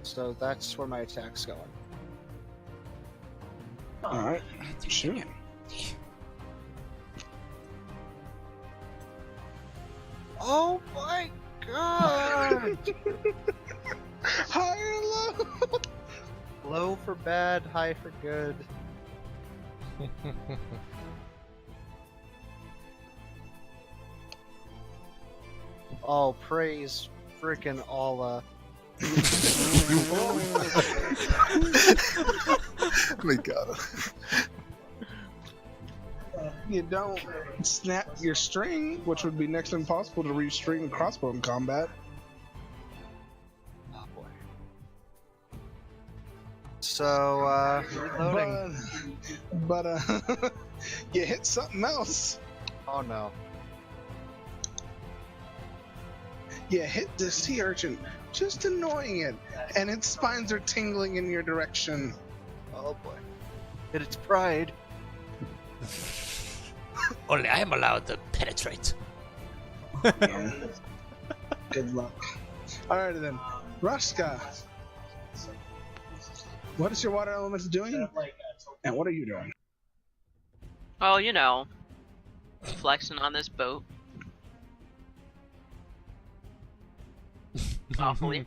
S4: So that's where my attack's going.
S2: Alright, shoot.
S4: Oh my god!
S2: High or low?
S4: Low for bad, high for good. Oh, praise frickin' Allah.
S6: Oh my god.
S2: You don't snap your string, which would be next to impossible to restring a crossbow in combat.
S4: Oh boy. So, reloading.
S2: But you hit something else.
S4: Oh no.
S2: You hit the sea urchin, just annoying it, and its spines are tingling in your direction.
S4: Oh boy. Hit its pride.
S1: Only I am allowed to penetrate.
S2: Yeah. Good luck. Alright then, Ruska. What is your water element doing? And what are you doing?
S7: Oh, you know, flexing on this boat. Awfully.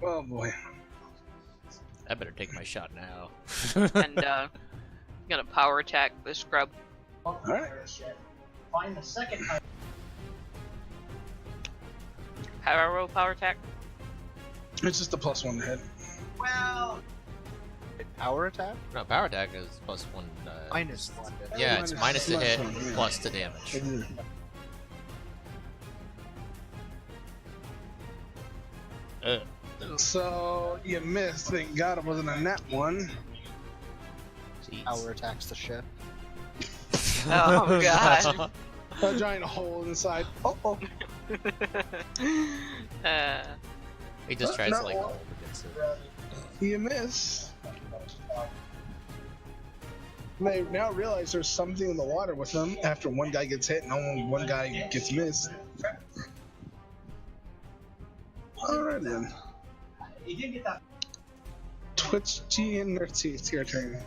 S2: Oh boy.
S1: I better take my shot now.
S7: And gonna power attack the scrub.
S2: Alright.
S3: Find the second.
S7: How do I roll power attack?
S2: It's just a +1 to hit.
S3: Well,
S4: Power attack?
S1: No, power attack is +1.
S4: Minus 1.
S1: Yeah, it's minus the hit,
S2: -1, yeah.
S1: plus the damage.
S2: So you missed. Thank God it wasn't a nat one.
S1: Jeez.
S4: Power attacks the ship.
S7: Oh god.
S2: A giant hole inside. Oh.
S1: He just tries
S2: no.
S1: to like hold against it.
S2: You miss. They now realize there's something in the water with them after one guy gets hit and only one guy gets missed. Alright then.
S3: you didn't get that.
S2: Twitchy and Gnerzi, it's your turn.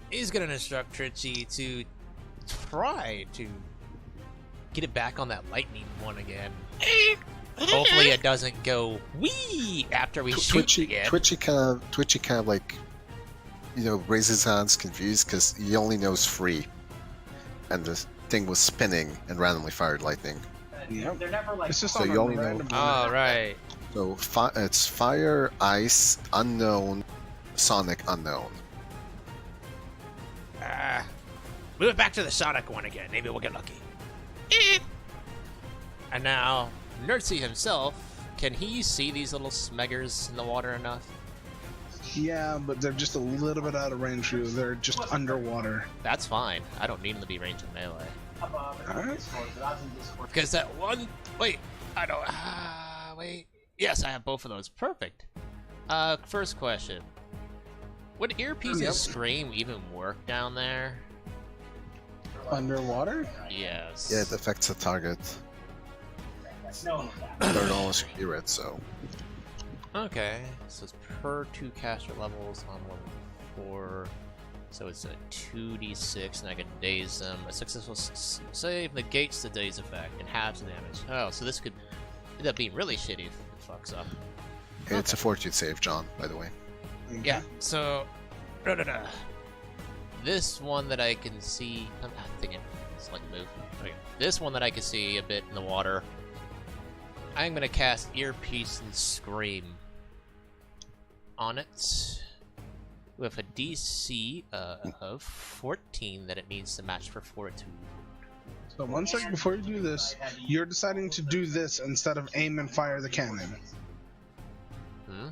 S1: He's gonna instruct Twitchy to try to get it back on that lightning one again. Hopefully it doesn't go wee after we shoot again.
S6: Twitchy kind of like, raises his hands confused because he only knows 3, and the thing was spinning and randomly fired lightning.
S2: Yep.
S3: They're never like.
S2: It's just
S6: So
S2: on
S6: you
S2: a
S6: only know-
S2: random
S1: Oh, right.
S6: So it's fire, ice, unknown, sonic, unknown.
S1: Move it back to the Sonic one again. Maybe we'll get lucky. And now, Gnerzi himself, can he see these little smeggers in the water enough?
S2: Yeah, but they're just a little bit out of range for you. They're just underwater.
S1: That's fine. I don't need him to be ranged in melee.
S2: Alright.
S1: Because that one... Wait. I don't... wait. Yes, I have both of those. Perfect. First question. Would Earpiece's
S2: Yep.
S1: scream even work down there?
S2: Underwater?
S1: Yes.
S6: Yeah, it affects the target.
S3: No.
S6: They're almost hear it, so.
S1: Okay. So it's per 2 caster levels on level 4. So it's a 2d6, and I can daze them. A successful save negates the daze effect and halves the damage. Oh, so this could end up being really shitty if it fucks up.
S6: And it's a fortitude save, John, by the way.
S1: Yeah, so... This one that I can see... I'm not thinking... It's like move. Okay. This one that I can see a bit in the water. I'm going to cast Earpiece and Scream on it. With a DC of 14 that it needs to match for fortitude.
S2: So 1 second before you do this, you're deciding to do this instead of aim and fire the cannon.
S1: Hmm?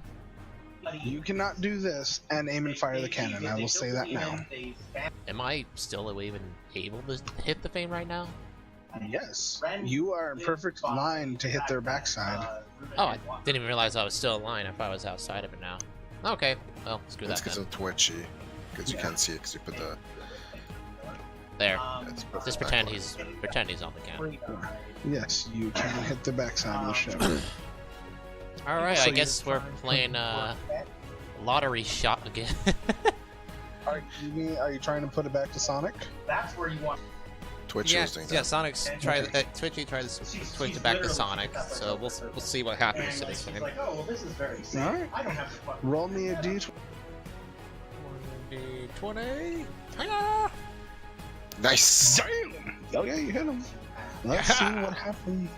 S2: You cannot do this and aim and fire the cannon. I will say that now.
S1: Am I still even able to hit the Fane right now?
S2: Yes. You are in perfect line to hit their backside.
S1: Oh, I didn't even realize I was still in line if I was outside of it now. Okay, well, screw
S6: That's
S1: that
S6: because
S1: then.
S6: of Twitchy. Because you can't see it because you put the.
S1: There.
S6: It's perfect
S1: Just
S6: backlog.
S1: pretend he's on the cannon.
S2: Yes, you can hit the backside of the ship.
S1: Alright,
S2: So
S1: I
S2: you're
S1: guess we're
S2: trying to
S1: playing lottery shot again.
S2: Are you trying to put it back to Sonic?
S3: That's where you want.
S6: Twitch
S1: yeah,
S6: was doing
S1: yeah,
S6: that.
S1: Sonic's Twitchy tried to switch it back to Sonic, so we'll see what happens to this
S3: She's
S1: game.
S3: like, oh, well, this is very safe.
S2: Alright.
S3: I don't have to fucking.
S2: Roll me a d20.
S1: 20. Hiya!
S6: Nice!
S2: Damn! Oh yeah, you hit him. Let's see what happens.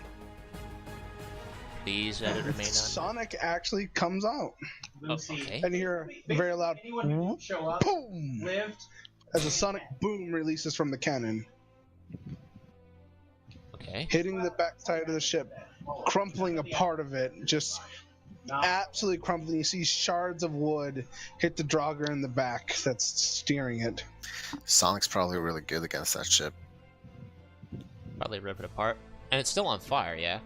S1: Please let it remain on.
S2: Sonic actually comes out,
S1: Oh,
S3: Lucy.
S1: okay.
S2: and you hear a very loud
S3: Anyone who didn't show up
S2: boom
S3: lived.
S2: as a sonic boom releases from the cannon,
S1: Okay.
S2: hitting the backside of the ship, crumpling a part of it, just absolutely crumpling. You see shards of wood hit the Draugr in the back that's steering it.
S6: Sonic's probably really good against that ship.
S1: Probably rip it apart. And it's still on fire, yeah?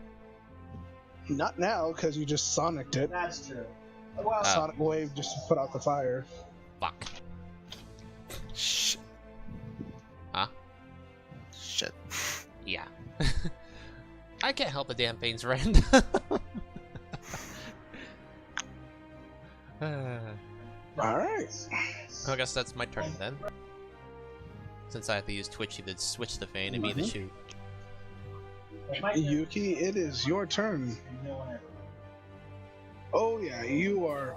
S2: Not now, because you just Sonic'd it.
S3: That's true. Well,
S2: Sonic Wave just to put out the fire.
S1: Fuck.
S6: Shit.
S1: Huh?
S6: Shit.
S1: Yeah. I can't help the damn things random.
S2: Alright.
S1: I guess that's my turn then. Since I have to use Twitchy to switch the Fane and me to shoot.
S2: Yuki, it is your turn. Oh yeah, you are.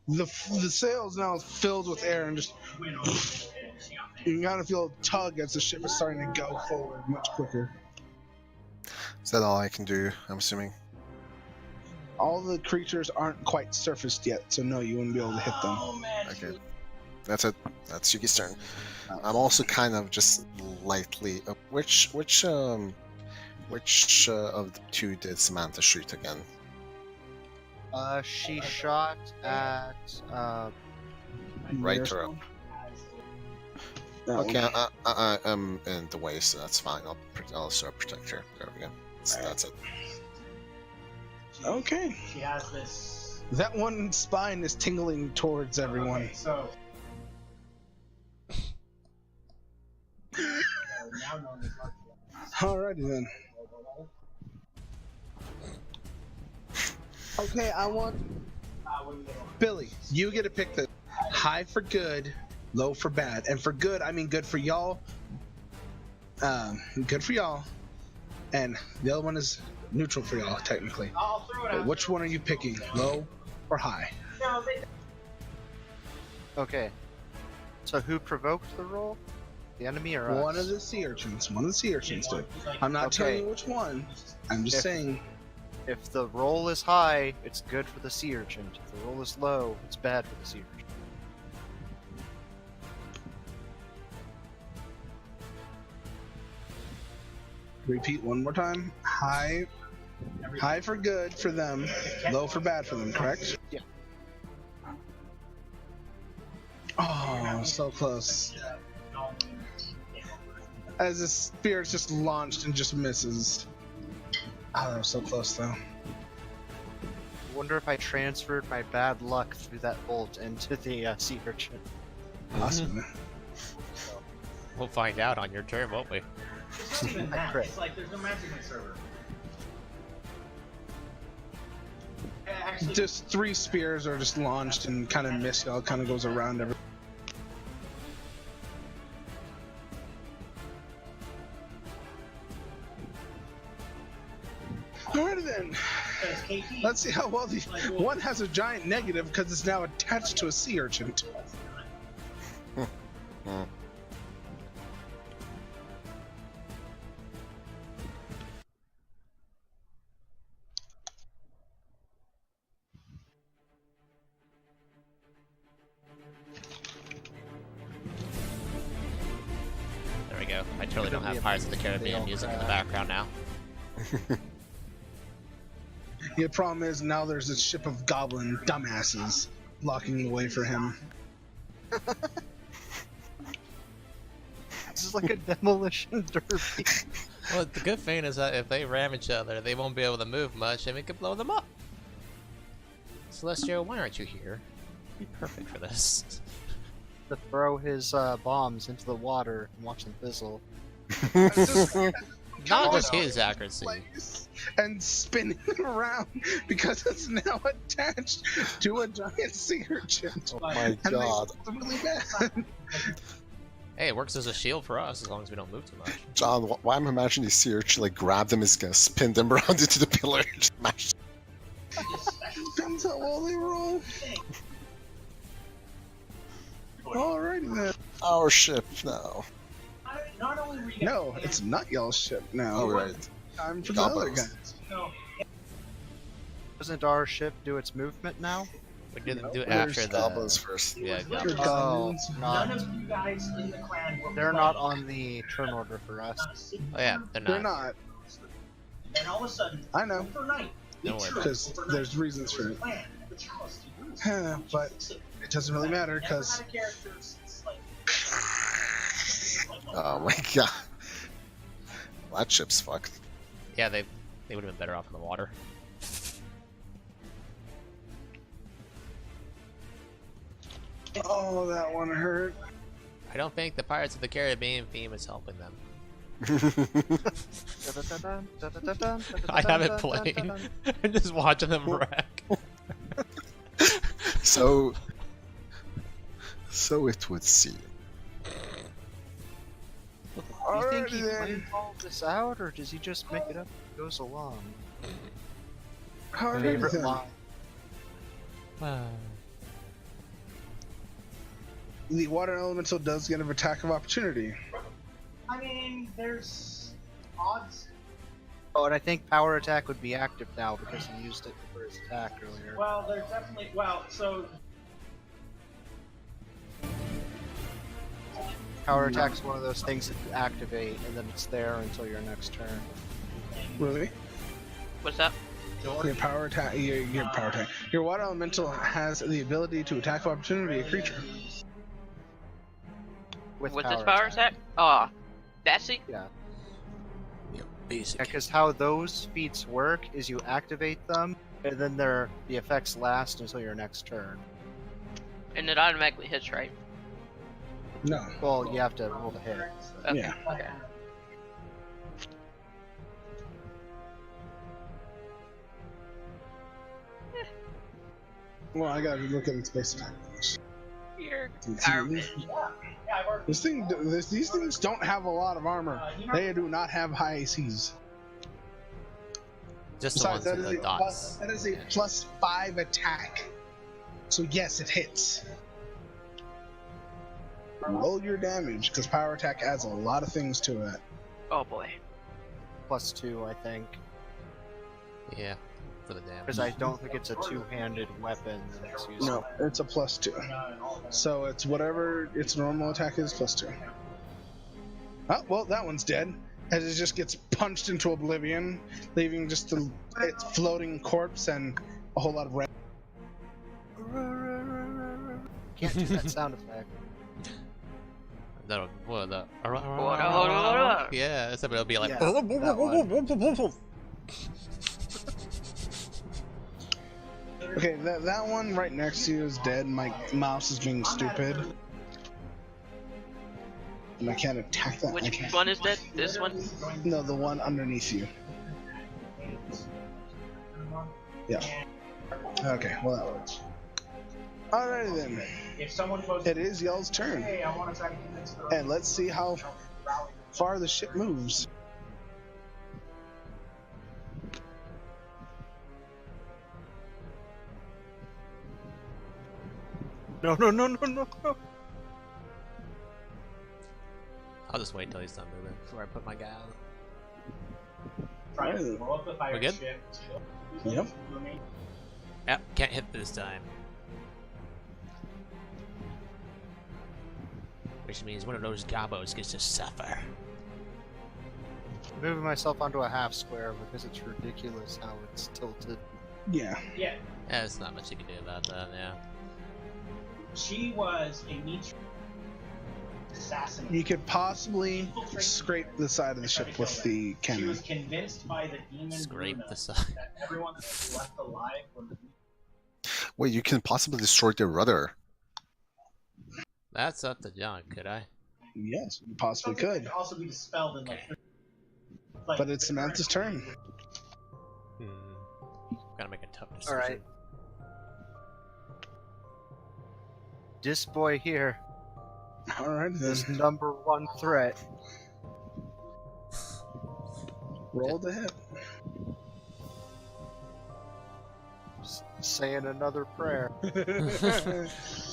S2: The sails now filled with air and just. You kind of feel a tug as the ship is starting to go forward much quicker.
S6: Is that all I can do, I'm assuming?
S2: All the creatures aren't quite surfaced yet, so no, you wouldn't be able to hit them.
S6: Okay. That's it. That's Yuki's turn. I'm also kind of just lightly... which of the two did Samantha shoot again?
S4: She shot at
S6: Right or up?
S2: That
S6: Okay,
S2: one.
S6: I'm in the way, so that's fine. I'll also protect her. There we go. So that's it.
S2: Okay.
S3: She has this.
S2: That one spine is tingling towards everyone.
S3: Okay, so. Now known as
S2: Alrighty then. Okay, I want Billy. You get to pick the high for good, low for bad, and for good I mean good for y'all. Good for y'all, and the other one is neutral for y'all technically.
S3: I'll throw it
S2: But
S3: out.
S2: which one are you picking, low or high?
S3: No, they-
S4: Okay. So who provoked the roll? The enemy or us?
S2: One of the sea urchins. One of the sea urchins did. I'm not
S4: Okay.
S2: telling you which one. I'm just
S4: If-
S2: saying.
S4: If the roll is high, it's good for the sea urchin. If the roll is low, it's bad for the sea urchin.
S2: Repeat one more time. High for good for them, low for bad for them, correct?
S4: Yeah.
S2: Oh, so close. As the spear is just launched and just misses. Oh, that was so close though.
S4: I wonder if I transferred my bad luck through that bolt into the sea urchin.
S2: Awesome.
S1: We'll find out on your turn, won't we?
S3: It's not even that.
S4: crit.
S3: It's like there's no magic in the server. Actually,
S2: Just three spears are just launched and kind of miss y'all. Kind of goes around every. Alright then.
S3: because KT.
S2: Let's see how well the one has a giant negative because it's now attached to a sea urchin.
S6: Hmm.
S1: There we go. I totally don't have Pirates of the Caribbean
S4: don't
S1: music in the
S4: crash.
S1: background now.
S2: The problem is now there's a ship of goblin dumbasses blocking the way for him.
S4: This is like a demolition derby.
S1: Well, the good thing is that if they ram each other, they won't be able to move much, and we can blow them up. Celestial, why aren't you here? You'd be perfect for this.
S4: to throw his bombs into the water and watch them fizzle.
S1: Not just his accuracy.
S2: Place and spinning around because it's now attached to a giant sea urchin.
S6: Oh my
S2: And they
S6: god.
S2: rolled really bad.
S1: Hey, it works as a shield for us as long as we don't move too much.
S6: John, why I'm imagining the Seer like grabbed him, is gonna spin them around into the pillar and just smash.
S2: Depends how well they roll. Alrighty then.
S6: Our ship now.
S3: Not only were you
S2: No, it's not y'all's ship now.
S6: Alright.
S2: Time for the other
S6: Goblins.
S2: guys.
S3: No,
S4: Doesn't our ship do its movement now?
S1: We didn't do it
S2: There's
S1: after the.
S6: Goblins first.
S1: Yeah,
S3: Your
S1: goblins.
S2: Your goblins.
S3: none
S4: Not.
S3: of you guys in the clan were
S4: They're not
S3: playing.
S4: on the turn order for us.
S1: Oh yeah, they're
S2: They're
S1: not.
S2: not.
S3: And all of a sudden,
S2: I know.
S3: overnight,
S1: Don't worry about
S2: Because there's reasons for it. But it doesn't really matter because
S6: Oh my god. Well, that ship's fucked.
S1: Yeah, they would have been better off in the water.
S2: oh, that one hurt.
S1: I don't think the Pirates of the Caribbean theme is helping them. I have it playing. I'm just watching them wreck.
S6: So it would seem.
S4: You think
S2: Alrighty
S4: he
S2: then.
S4: planned all this out, or does he just make it up as he goes along?
S2: Alrighty
S4: Favorite
S2: then.
S4: line.
S2: The water elemental does get an attack of opportunity.
S3: I mean, there's odds.
S4: Oh, and I think power attack would be active now because he used it for his attack earlier.
S3: Well, there's definitely. Well, so
S4: Power attack's one of those things that you activate, and then it's there until your next turn.
S2: Really?
S7: What's up?
S2: Your power attack. Your power attack. Your water elemental has the ability to attack of opportunity a creature.
S7: With this power attack? Oh, that's it.
S4: Yeah,
S1: Basic.
S4: because how those feats work is you activate them, and then the effects last until your next turn.
S7: And it automatically hits, right?
S2: No.
S4: Well, you have to roll the hit.
S7: Okay.
S2: Yeah.
S7: Okay.
S2: Well, I gotta look at its base attack.
S7: You're
S2: It's-
S7: garbage.
S3: yeah, I've already.
S2: These things don't have a lot of armor. They do not have high ACs.
S1: Just the
S2: Besides,
S1: ones
S2: that
S1: with
S2: is
S1: the
S2: a
S1: dots.
S2: plus, that is a +5 attack. So yes, it hits. Roll your damage, because power attack adds a lot of things to it.
S7: Oh boy.
S4: +2, I think.
S1: Yeah, for the damage.
S4: Because I don't think it's a two-handed weapon that it's used.
S2: No, it's a +2. So it's whatever its normal attack is +2. Oh, well, that one's dead. As it just gets punched into oblivion, leaving just its floating corpse and a whole lot of red.
S4: Can't do that sound effect.
S1: That'll, what the?
S7: What?
S1: Yeah, except it'll be like.
S4: Yeah, that one.
S2: Okay, that one right next to you is dead. My mouse is being stupid. And I can't attack that. I
S7: Which
S2: can't.
S7: one is dead? This one?
S2: No, the one underneath you. Yeah. Okay, well that works. Alrighty then.
S3: If someone goes,
S2: It is y'all's turn.
S3: hey, I want to try to convince the
S2: And let's see how far the ship moves.
S4: No, no, no, no, no, no.
S1: I'll just wait until he's done moving before I put my guy out.
S3: try to blow up the fire
S1: We good?
S3: ship.
S2: Yep.
S1: Yep, can't hit this time. Which means one of those gobos gets to suffer.
S4: Moving myself onto a half square because it's ridiculous how it's tilted.
S2: Yeah.
S3: Yeah,
S1: Yeah, there's not much you can do about that, yeah.
S3: she was a niche assassin.
S2: You could possibly scrape the side of the ship with the
S3: She
S2: cannon.
S3: was convinced by the demon
S1: Scrape
S3: Luna
S1: the side.
S3: that everyone that was left alive was
S6: Wait, you can possibly destroy the rudder.
S1: That's up to John, could I?
S2: Yes, you possibly
S3: Something that
S2: could.
S3: could also be dispelled in
S1: Okay.
S2: But it's Samantha's turn.
S1: Gotta make a tough decision.
S4: Alright. This boy here
S2: Alright then.
S4: is number one threat.
S2: Roll the hit.
S4: Saying another prayer.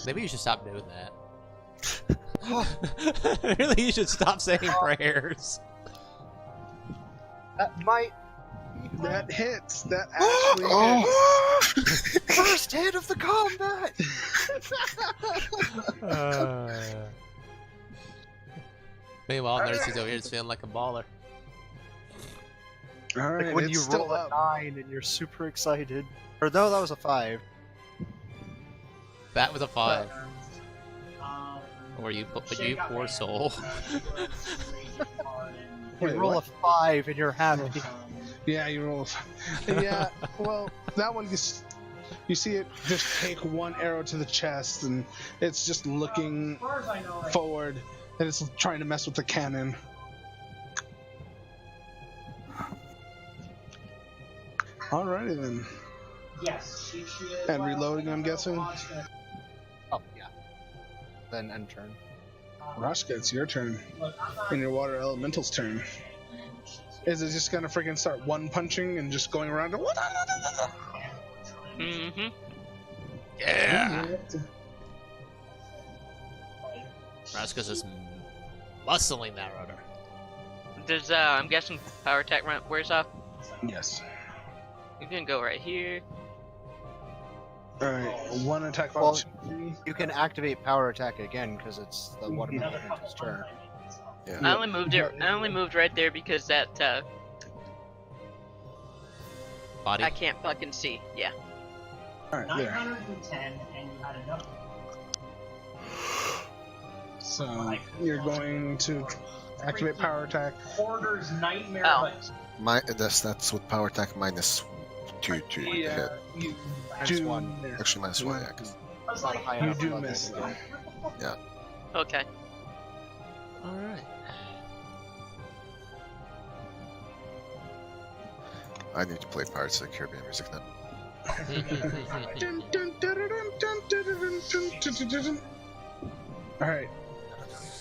S1: Maybe you should stop doing that. Really, you should stop saying prayers.
S4: That might
S2: That hits. That actually hits.
S4: first hit of the combat.
S1: Meanwhile, Gnerzi's over here just feeling like a baller.
S2: Alright,
S4: Like when
S2: it's
S4: you
S2: still
S4: roll a
S2: up.
S4: 9 and you're super excited. Or no, that was a 5.
S1: That was a 5.
S3: Um,
S1: Or you, but
S3: Shay
S1: you
S3: got
S1: poor
S3: banned.
S1: soul.
S3: She was raging hard and,
S4: You
S2: Wait,
S4: roll
S2: what?
S4: a 5 and you're happy.
S2: Yeah, you roll. Yeah, well, that one you see it just take one arrow to the chest, and it's just looking
S3: as far as I know, like,
S2: forward, and it's trying to mess with the cannon. Alrighty then.
S3: yes, she is.
S2: And reloading, I'm guessing?
S4: Oh, yeah. Then end turn.
S2: Rashka, it's your turn.
S3: Look, I'm not.
S2: And your water elemental's turn. Is it just gonna freaking start one punching and just going around?
S7: Mm-hmm.
S1: Yeah! Raska's just muscling that rudder.
S7: Does I'm guessing power attack wears off.
S2: Yes.
S7: You can go right here.
S2: Alright, one attack
S4: Well,
S2: opportunity.
S4: You can activate power attack again because it's the water
S3: Another
S4: elemental's
S3: couple
S4: turn.
S6: Yeah.
S7: I only moved it. I only moved right there because that
S1: Body.
S7: I can't fucking see. Yeah.
S2: Alright, there.
S3: 910, and you had enough.
S2: So, you're going to activate power attack.
S3: Hoarder's nightmare,
S7: Oh.
S3: but
S6: That's with power attack minus 2 to hit.
S2: Yeah, you
S4: Minus
S2: do
S4: 1.
S2: miss.
S6: Actually, minus 1, yeah. 'Cause
S3: I was
S4: Not
S3: like,
S4: high
S2: You
S4: enough
S2: do
S4: level
S2: miss.
S4: to do.
S7: Okay.
S1: Alright.
S6: I need to play Pirates of the Caribbean music now.
S2: Dun, dun, dun, dun, dun, dun, dun, dun, dun, dun, dun. Alright.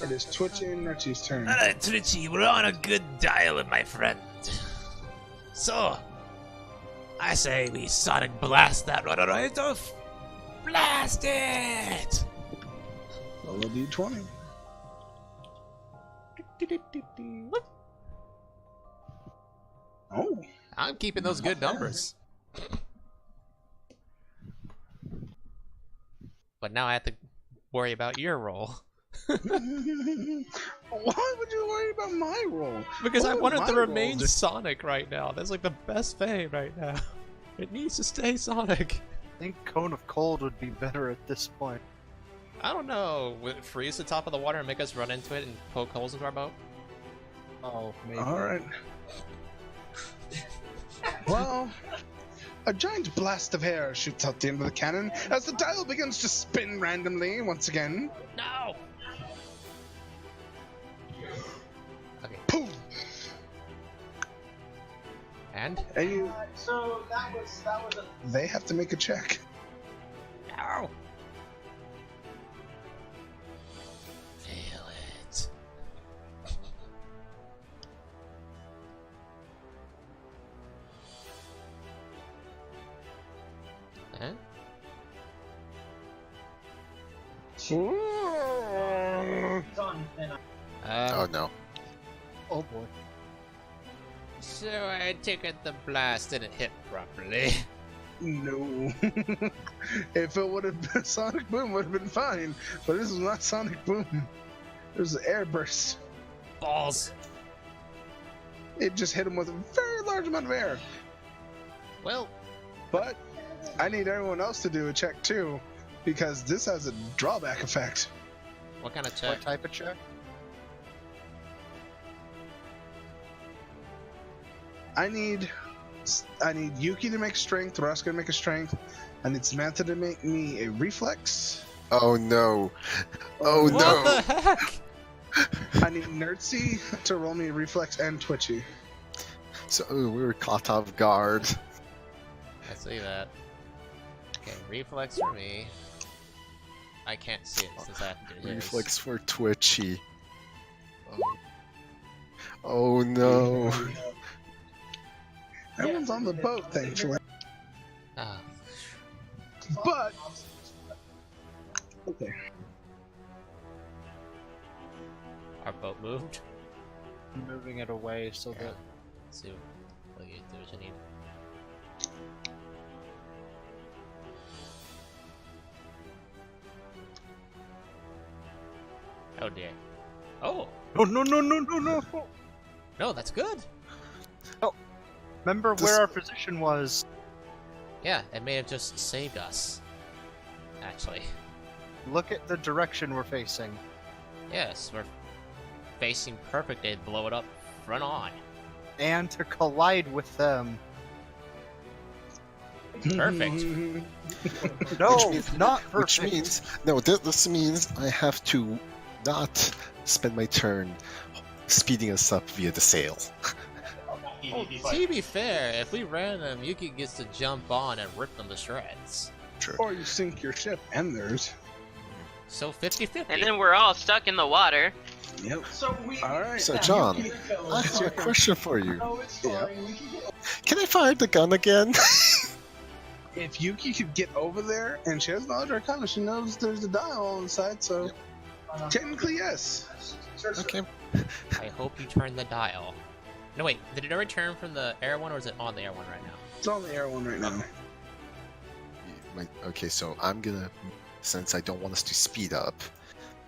S2: It is Twitchy and Rattooth's turn.
S1: Alright, Twitchy, we're on a good dial, my friend. So, I say we sonic blast that rudder right off. Blast it!
S2: Roll a d20. Oh.
S1: I'm keeping those good numbers. But now I have to worry about your roll.
S2: Why would you worry about my roll?
S1: Because I
S2: What
S1: want it
S2: would
S1: to
S2: my
S1: remain
S2: roll do?
S1: Sonic right now. That's like the best thing right now. It needs to stay Sonic.
S4: I think Cone of Cold would be better at this point.
S1: I don't know. Would it freeze the top of the water and make us run into it and poke holes in our boat?
S4: Oh, maybe.
S2: Alright. Well, a giant blast of air shoots out the end of the cannon as the dial begins to spin randomly once again.
S1: No! Okay.
S2: Boom!
S1: And?
S2: And you,
S3: so that was a
S2: they have to make a check.
S1: No! Feel it. Huh?
S3: he's on thin ice.
S6: Oh no.
S4: Oh boy.
S1: So I take it the blast didn't hit properly.
S2: No. If it would have been Sonic Boom, would have been fine. But this is not Sonic Boom. It was an air burst.
S1: Balls.
S2: It just hit him with a very large amount of air.
S1: Well,
S2: But I need everyone else to do a check too, because this has a drawback effect.
S1: what kind of check?
S4: What type of check?
S2: I need Yuki to make strength, Raska to make a strength. I need Samantha to make me a reflex,
S6: Oh no! Oh
S1: What
S6: no!
S1: the heck?
S2: I need Gnerzi to roll me reflex and twitchy.
S6: So we were caught off guard.
S1: I see that. Okay, reflex for me. I can't see it since I have to do his.
S6: Reflex for Twitchy. Oh no!
S2: Everyone's on the boat, thankfully.
S1: Ah,
S2: But okay,
S1: our boat moved.
S4: Moving it away so that
S1: Let's see what you do what you need. Oh dear. Oh!
S4: no.
S1: No, that's good!
S4: Remember
S6: This-
S4: where our position was.
S1: Yeah, it may have just saved us. Actually.
S4: Look at the direction we're facing.
S1: Yes, we're facing perfect. They'd blow it up front on.
S4: And to collide with them.
S1: Perfect.
S4: No,
S6: means-
S4: not
S6: Which
S4: perfect.
S6: means no. This means I have to not spend my turn speeding us up via the sail.
S1: To be fair, if we ran them, Yuki gets to jump on and rip them to shreds.
S6: Sure.
S2: or you sink your ship and theirs.
S1: So 50-50.
S7: And then we're all stuck in the water.
S2: Yep.
S3: So we.
S2: All right.
S6: So John,
S2: Yuki,
S6: I have a question for you.
S3: Oh, it's
S2: Yeah.
S3: fine. We can get.
S6: Can I fire the gun again?
S2: if Yuki could get over there, and she has knowledge arcana, she knows there's a dial on the side, so technically yes.
S6: Okay.
S1: I hope you turn the dial. No, wait. Did it already turn from the air one, or is it on the air one right now?
S2: It's on the air one right now.
S6: Okay, so I'm gonna, since I don't want us to speed up,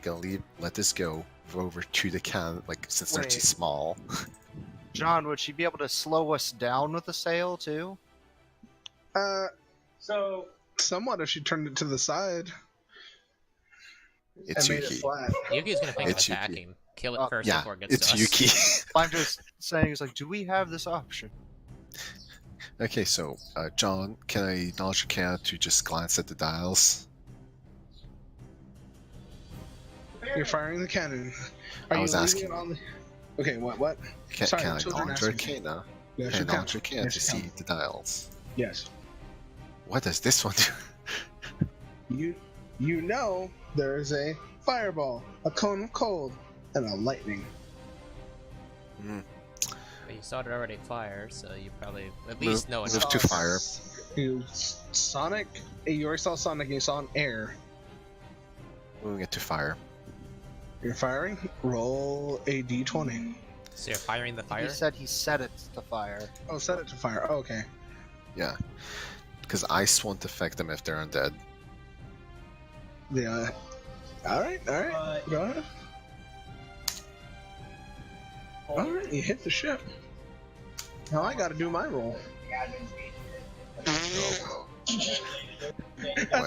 S6: gonna let this go over to the can, like since they're too
S4: Wait.
S6: small.
S4: John, would she be able to slow us down with the sail too?
S3: So
S2: Somewhat if she turned it to the side
S6: It's
S2: and made
S6: Yuki.
S2: it flat.
S1: Yuki's gonna think of
S6: It's Yuki.
S1: attacking. Kill it
S4: Oh,
S1: first
S6: Yeah,
S1: before it gets
S6: it's
S1: to us.
S6: Yuki.
S4: I'm just saying, it's like, do we have this option?
S6: Okay, so John, can I knowledge arcana to just glance at the dials?
S2: You're firing the cannon. Are
S6: I
S2: you
S6: was
S2: leaving
S6: asking.
S2: it on the... Okay, what?
S6: Can,
S2: Sorry,
S6: can I
S2: children
S6: knowledge
S2: asking.
S6: arcana?
S2: Yes,
S6: Can
S2: you
S6: I
S2: can.
S6: knowledge arcana
S2: Yes,
S6: to
S2: you
S6: see
S2: can.
S6: the dials?
S2: Yes.
S6: What does this one do?
S2: You know there is a fireball, a cone of cold, and a lightning.
S1: But you saw it already fire, so you probably at least know
S6: move
S1: enough.
S6: to fire.
S2: You Sonic. You already saw Sonic. And you saw an air.
S6: Moving it to fire.
S2: You're firing. Roll a d20.
S1: So you're firing the fire?
S4: He said he set it to fire.
S2: Oh, set it to fire. Oh, okay.
S6: Yeah. Because ice won't affect them if they're undead.
S2: Yeah. All right. Go ahead. All right. You hit the ship. Now I got to do my roll. As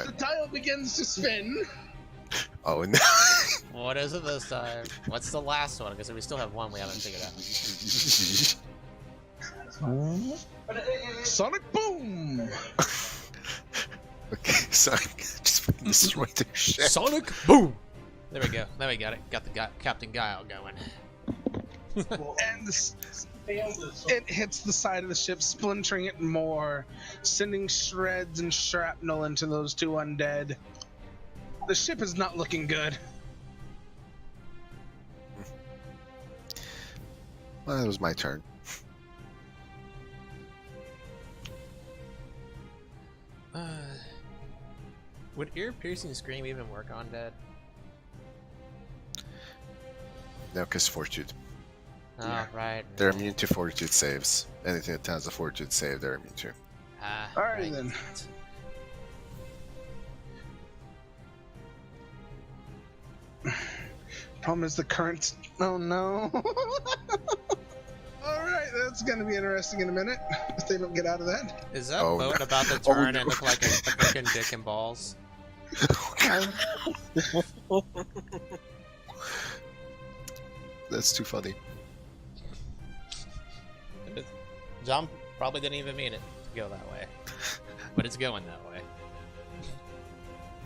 S2: the dial begins to spin.
S6: Oh no.
S1: What is it this time? What's the last one? Because we still have one we haven't figured out.
S2: Sonic boom!
S6: Okay, sorry. Just fucking destroyed their ship.
S1: Sonic boom! There we go. Now we got it. Got the Captain Guile going.
S2: And it hits the side of the ship, splintering it more, sending shreds and shrapnel into those two undead. The ship is not looking good.
S6: Well, it was my turn.
S1: Would ear-piercing scream even work on dead?
S6: No, because fortitude.
S1: Oh, right.
S6: They're immune to fortitude saves. Anything that has a fortitude save, they're immune to.
S1: Ah,
S2: Alright
S1: right.
S2: then. Problem is the current. Oh no. Alright, that's gonna be interesting in a minute if they don't get out of that.
S1: Is that
S6: Oh,
S1: boat
S6: no.
S1: about to
S6: Oh,
S1: turn
S6: no.
S1: and look like a freaking dick and balls?
S6: That's too funny.
S1: John probably didn't even mean it to go that way. But it's going that way.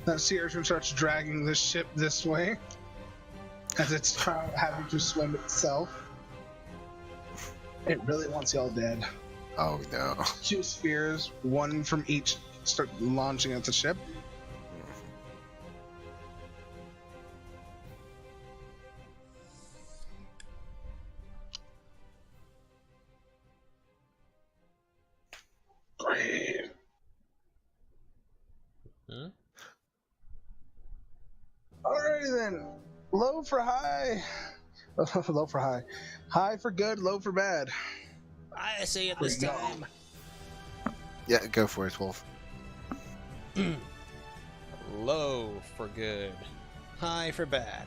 S2: That sea urchin starts dragging the ship this way as it's having to swim itself. It really wants y'all dead.
S6: Oh no.
S2: 2 spears, 1 from each, start launching at the ship.
S1: Hmm?
S2: Alrighty then. Low for high. Low for high. High for good, low for bad.
S1: I say it this time.
S6: Yeah, go for it, Wolf.
S1: Low for good, high for bad.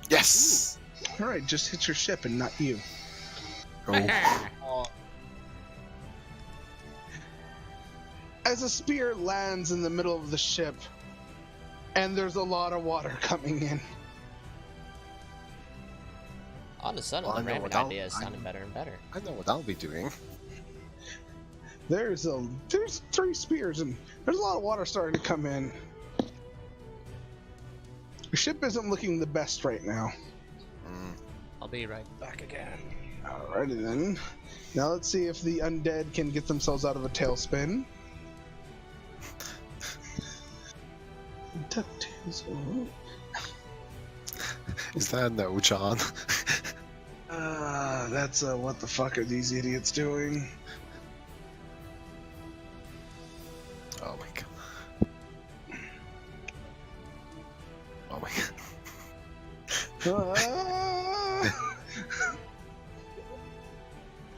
S6: Yes!
S2: Alright, just hit your ship and not you.
S6: Oh.
S2: As a spear lands in the middle of the ship, and there's a lot of water coming in.
S1: All of a sudden,
S6: Well, I
S1: the
S6: know
S1: ramming
S6: what I'll-
S1: idea is sounding better and better.
S6: I know what I'll be doing.
S2: There's 3 spears, and there's a lot of water starting to come in. Your ship isn't looking the best right now.
S1: I'll be right back again.
S2: Alrighty then. Now let's see if the undead can get themselves out of a tailspin. DuckTales.
S6: Is that a no, John?
S2: That's what the fuck are these idiots doing?
S6: Oh my god. Oh my god.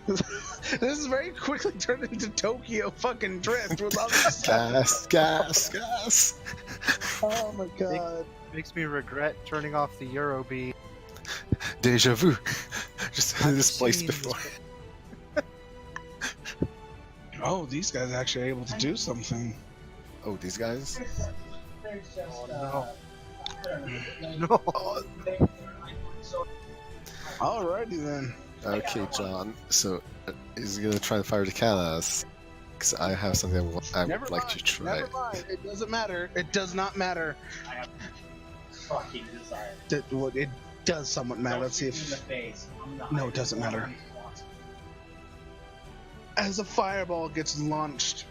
S2: This is very quickly turned into Tokyo fucking Drift with all this
S6: Gas, gas, gas.
S2: Oh my god.
S4: Makes me regret turning off the Eurobeat.
S6: Deja vu. Just this place before.
S2: Oh, these guys are actually able to do something.
S6: Oh, these guys?
S4: No. No.
S2: Alrighty then.
S6: Okay, John. So, he's gonna try to fire the cat at us. Because I have something I
S2: Never
S6: would like
S2: mind,
S6: to try.
S2: Never mind. It doesn't matter. It does not matter.
S8: I have fucking desire.
S2: It does somewhat matter. Let's see if. No, it doesn't matter. As a fireball gets launched,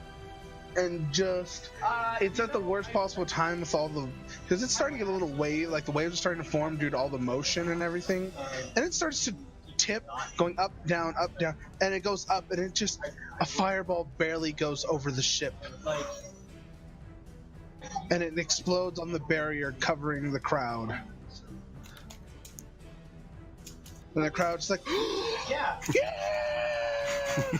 S2: and just it's at the worst possible time with all the, because it's starting to get a little wave, like the waves are starting to form due to all the motion and everything, and it starts to tip, going up, down, and it goes up, and it just, a fireball barely goes over the ship, and it explodes on the barrier covering the crowd. And the crowd's like,
S8: Yeah.
S2: yeah!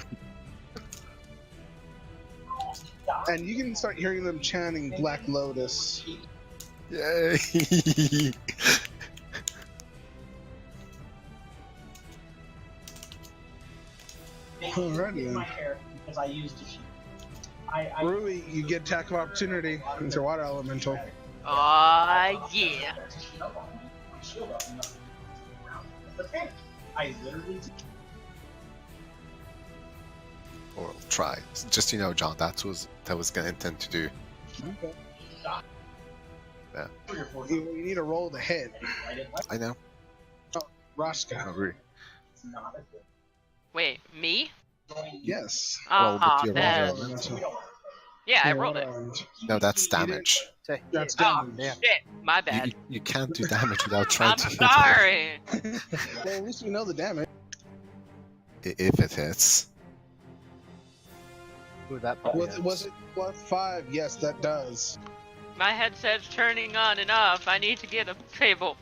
S2: And you can start hearing them chanting Black Lotus.
S6: Yay!
S2: Alrighty then.
S8: My hair because I used a sheet. I
S2: Rui, you get attack of opportunity with your water elemental.
S7: Yeah.
S8: Okay. I literally.
S6: Or try. Just so you know, John, that was gonna intend to do.
S2: Okay.
S6: Yeah.
S2: You need a roll to hit.
S6: I know.
S2: Rashka.
S6: I agree.
S7: Wait, me?
S2: Yes.
S6: Well,
S7: Ah,
S6: with your
S7: man.
S6: water elemental.
S7: Yeah, I
S2: Your
S7: rolled it.
S2: water elemental.
S6: No, that's damage.
S2: That's
S7: Oh,
S2: damage.
S7: shit. My bad.
S6: You can't do damage without trying
S7: I'm
S6: to hit
S7: sorry.
S2: Well, at least we know the damage.
S6: it. If it hits.
S4: Ooh, that
S2: Was it +5? Yes, that does.
S7: My headset's turning on and off. I need to get a cable.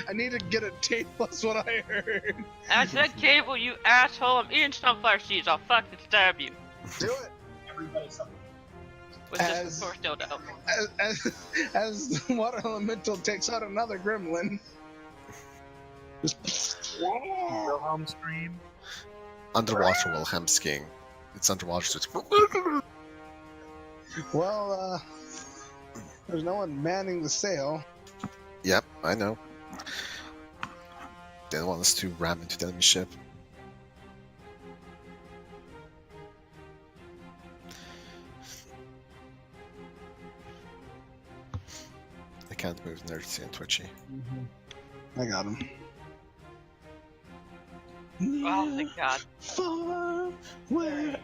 S2: I need to get a tape. That's what I heard.
S7: I said cable, you asshole. I'm eating sunflower seeds. I'll fucking stab you.
S2: Do it.
S8: Everybody something.
S7: With
S2: As-
S7: this force dildo.
S2: As the water elemental takes out another gremlin. Just
S4: Wilhelm scream.
S6: Underwater Wilhelm skiing. It's underwater, so it's.
S2: well, there's no one manning the sail.
S6: Yep, I know. They don't want us to ram into the enemy ship. can't move Gnerzi and Twitchy.
S2: I got him.
S7: Oh my god.
S2: Far wherever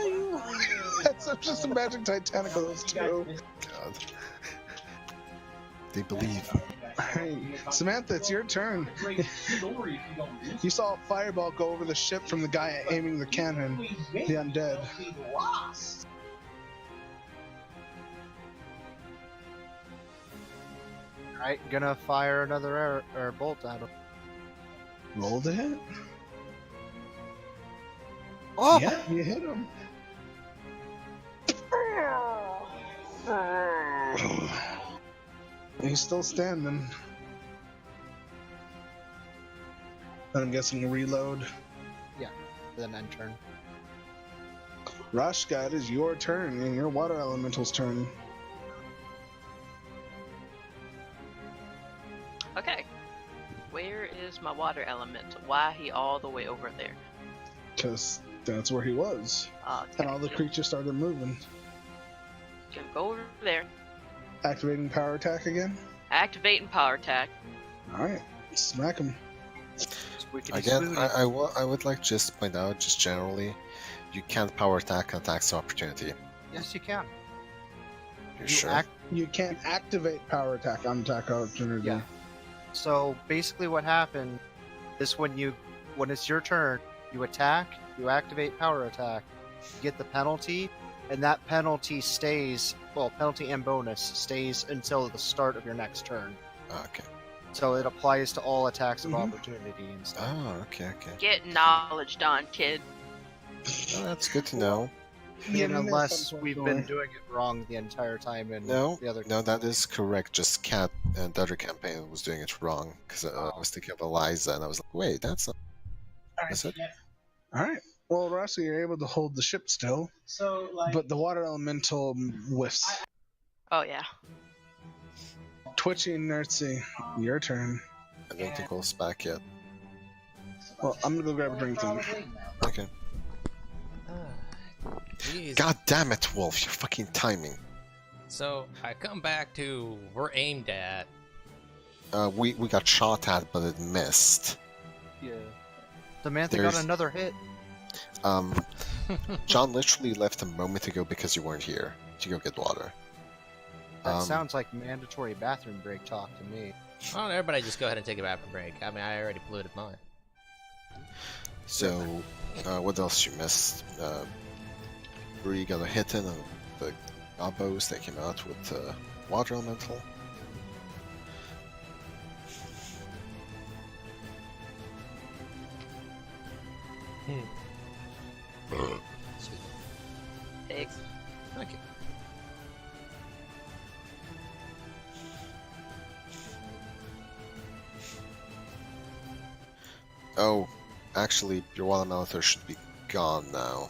S2: you are. That's just a magic Titanic of those two.
S6: God. They believe.
S2: Alright, Samantha, it's your turn. You saw a fireball go over the ship from the guy aiming the cannon, the undead.
S4: Alright, gonna fire another arrow, or bolt at him.
S2: Roll to hit.
S4: Oh!
S2: Yeah, you hit him. He's still standing. Then I'm guessing a reload.
S4: Then end turn.
S2: Rashka, it is your turn and your water elemental's turn.
S7: Okay. Where is my water elemental? Why he all the way over there?
S2: Because that's where he was.
S7: Okay.
S2: And all the creatures started moving.
S7: Gonna go over there.
S2: Activating power attack again.
S7: Activating power attack.
S2: Alright, smack him.
S4: Squeakity
S6: Again,
S4: squeakity.
S6: I would like to just point out, just generally, you can't power attack on attacks of opportunity.
S4: Yes, you can.
S6: You're sure?
S2: You can't activate power attack on attack opportunity.
S4: Yeah. So basically, what happened is when it's your turn, you attack, you activate power attack, you get the penalty, and that penalty stays. Well, penalty and bonus stays until the start of your next turn.
S6: Okay.
S4: So it applies to all attacks of
S2: Mhm.
S4: opportunity and stuff.
S6: Oh, okay.
S7: Get knowledge done, kid.
S6: Oh, that's good to know.
S2: Yeah,
S4: Unless we've been doing it wrong the entire time in
S6: No,
S4: the other.
S6: no, that is correct. Just Cat and the other campaign was doing it wrong because I was thinking of Eliza, and I was like, wait, that's not. That's it.
S2: Alright. Well, Rashka, you're able to hold the ship still,
S8: So, like,
S2: but the water elemental whiffs.
S7: Oh yeah.
S2: Twitchy and Gnerzi, your turn.
S6: I don't think Wolf's back yet.
S2: Well, I'm gonna go grab a drink then.
S6: Okay.
S1: Jeez.
S6: God damn it, Wolf! Your fucking timing.
S1: So I come back to we're aimed at.
S6: We got shot at, but it missed.
S4: Yeah. Samantha
S6: There's-
S4: got another hit.
S6: John literally left a moment ago because you weren't here to go get water.
S4: That sounds like mandatory bathroom break talk to me.
S1: Oh, everybody just go ahead and take a bathroom break. I mean, I already polluted mine.
S6: So, what else you missed? Bree got a hit in on the Gobbos. They came out with water elemental.
S1: Sweet.
S7: Pig.
S1: Thank you.
S6: Oh, actually, your water elemental should be gone now.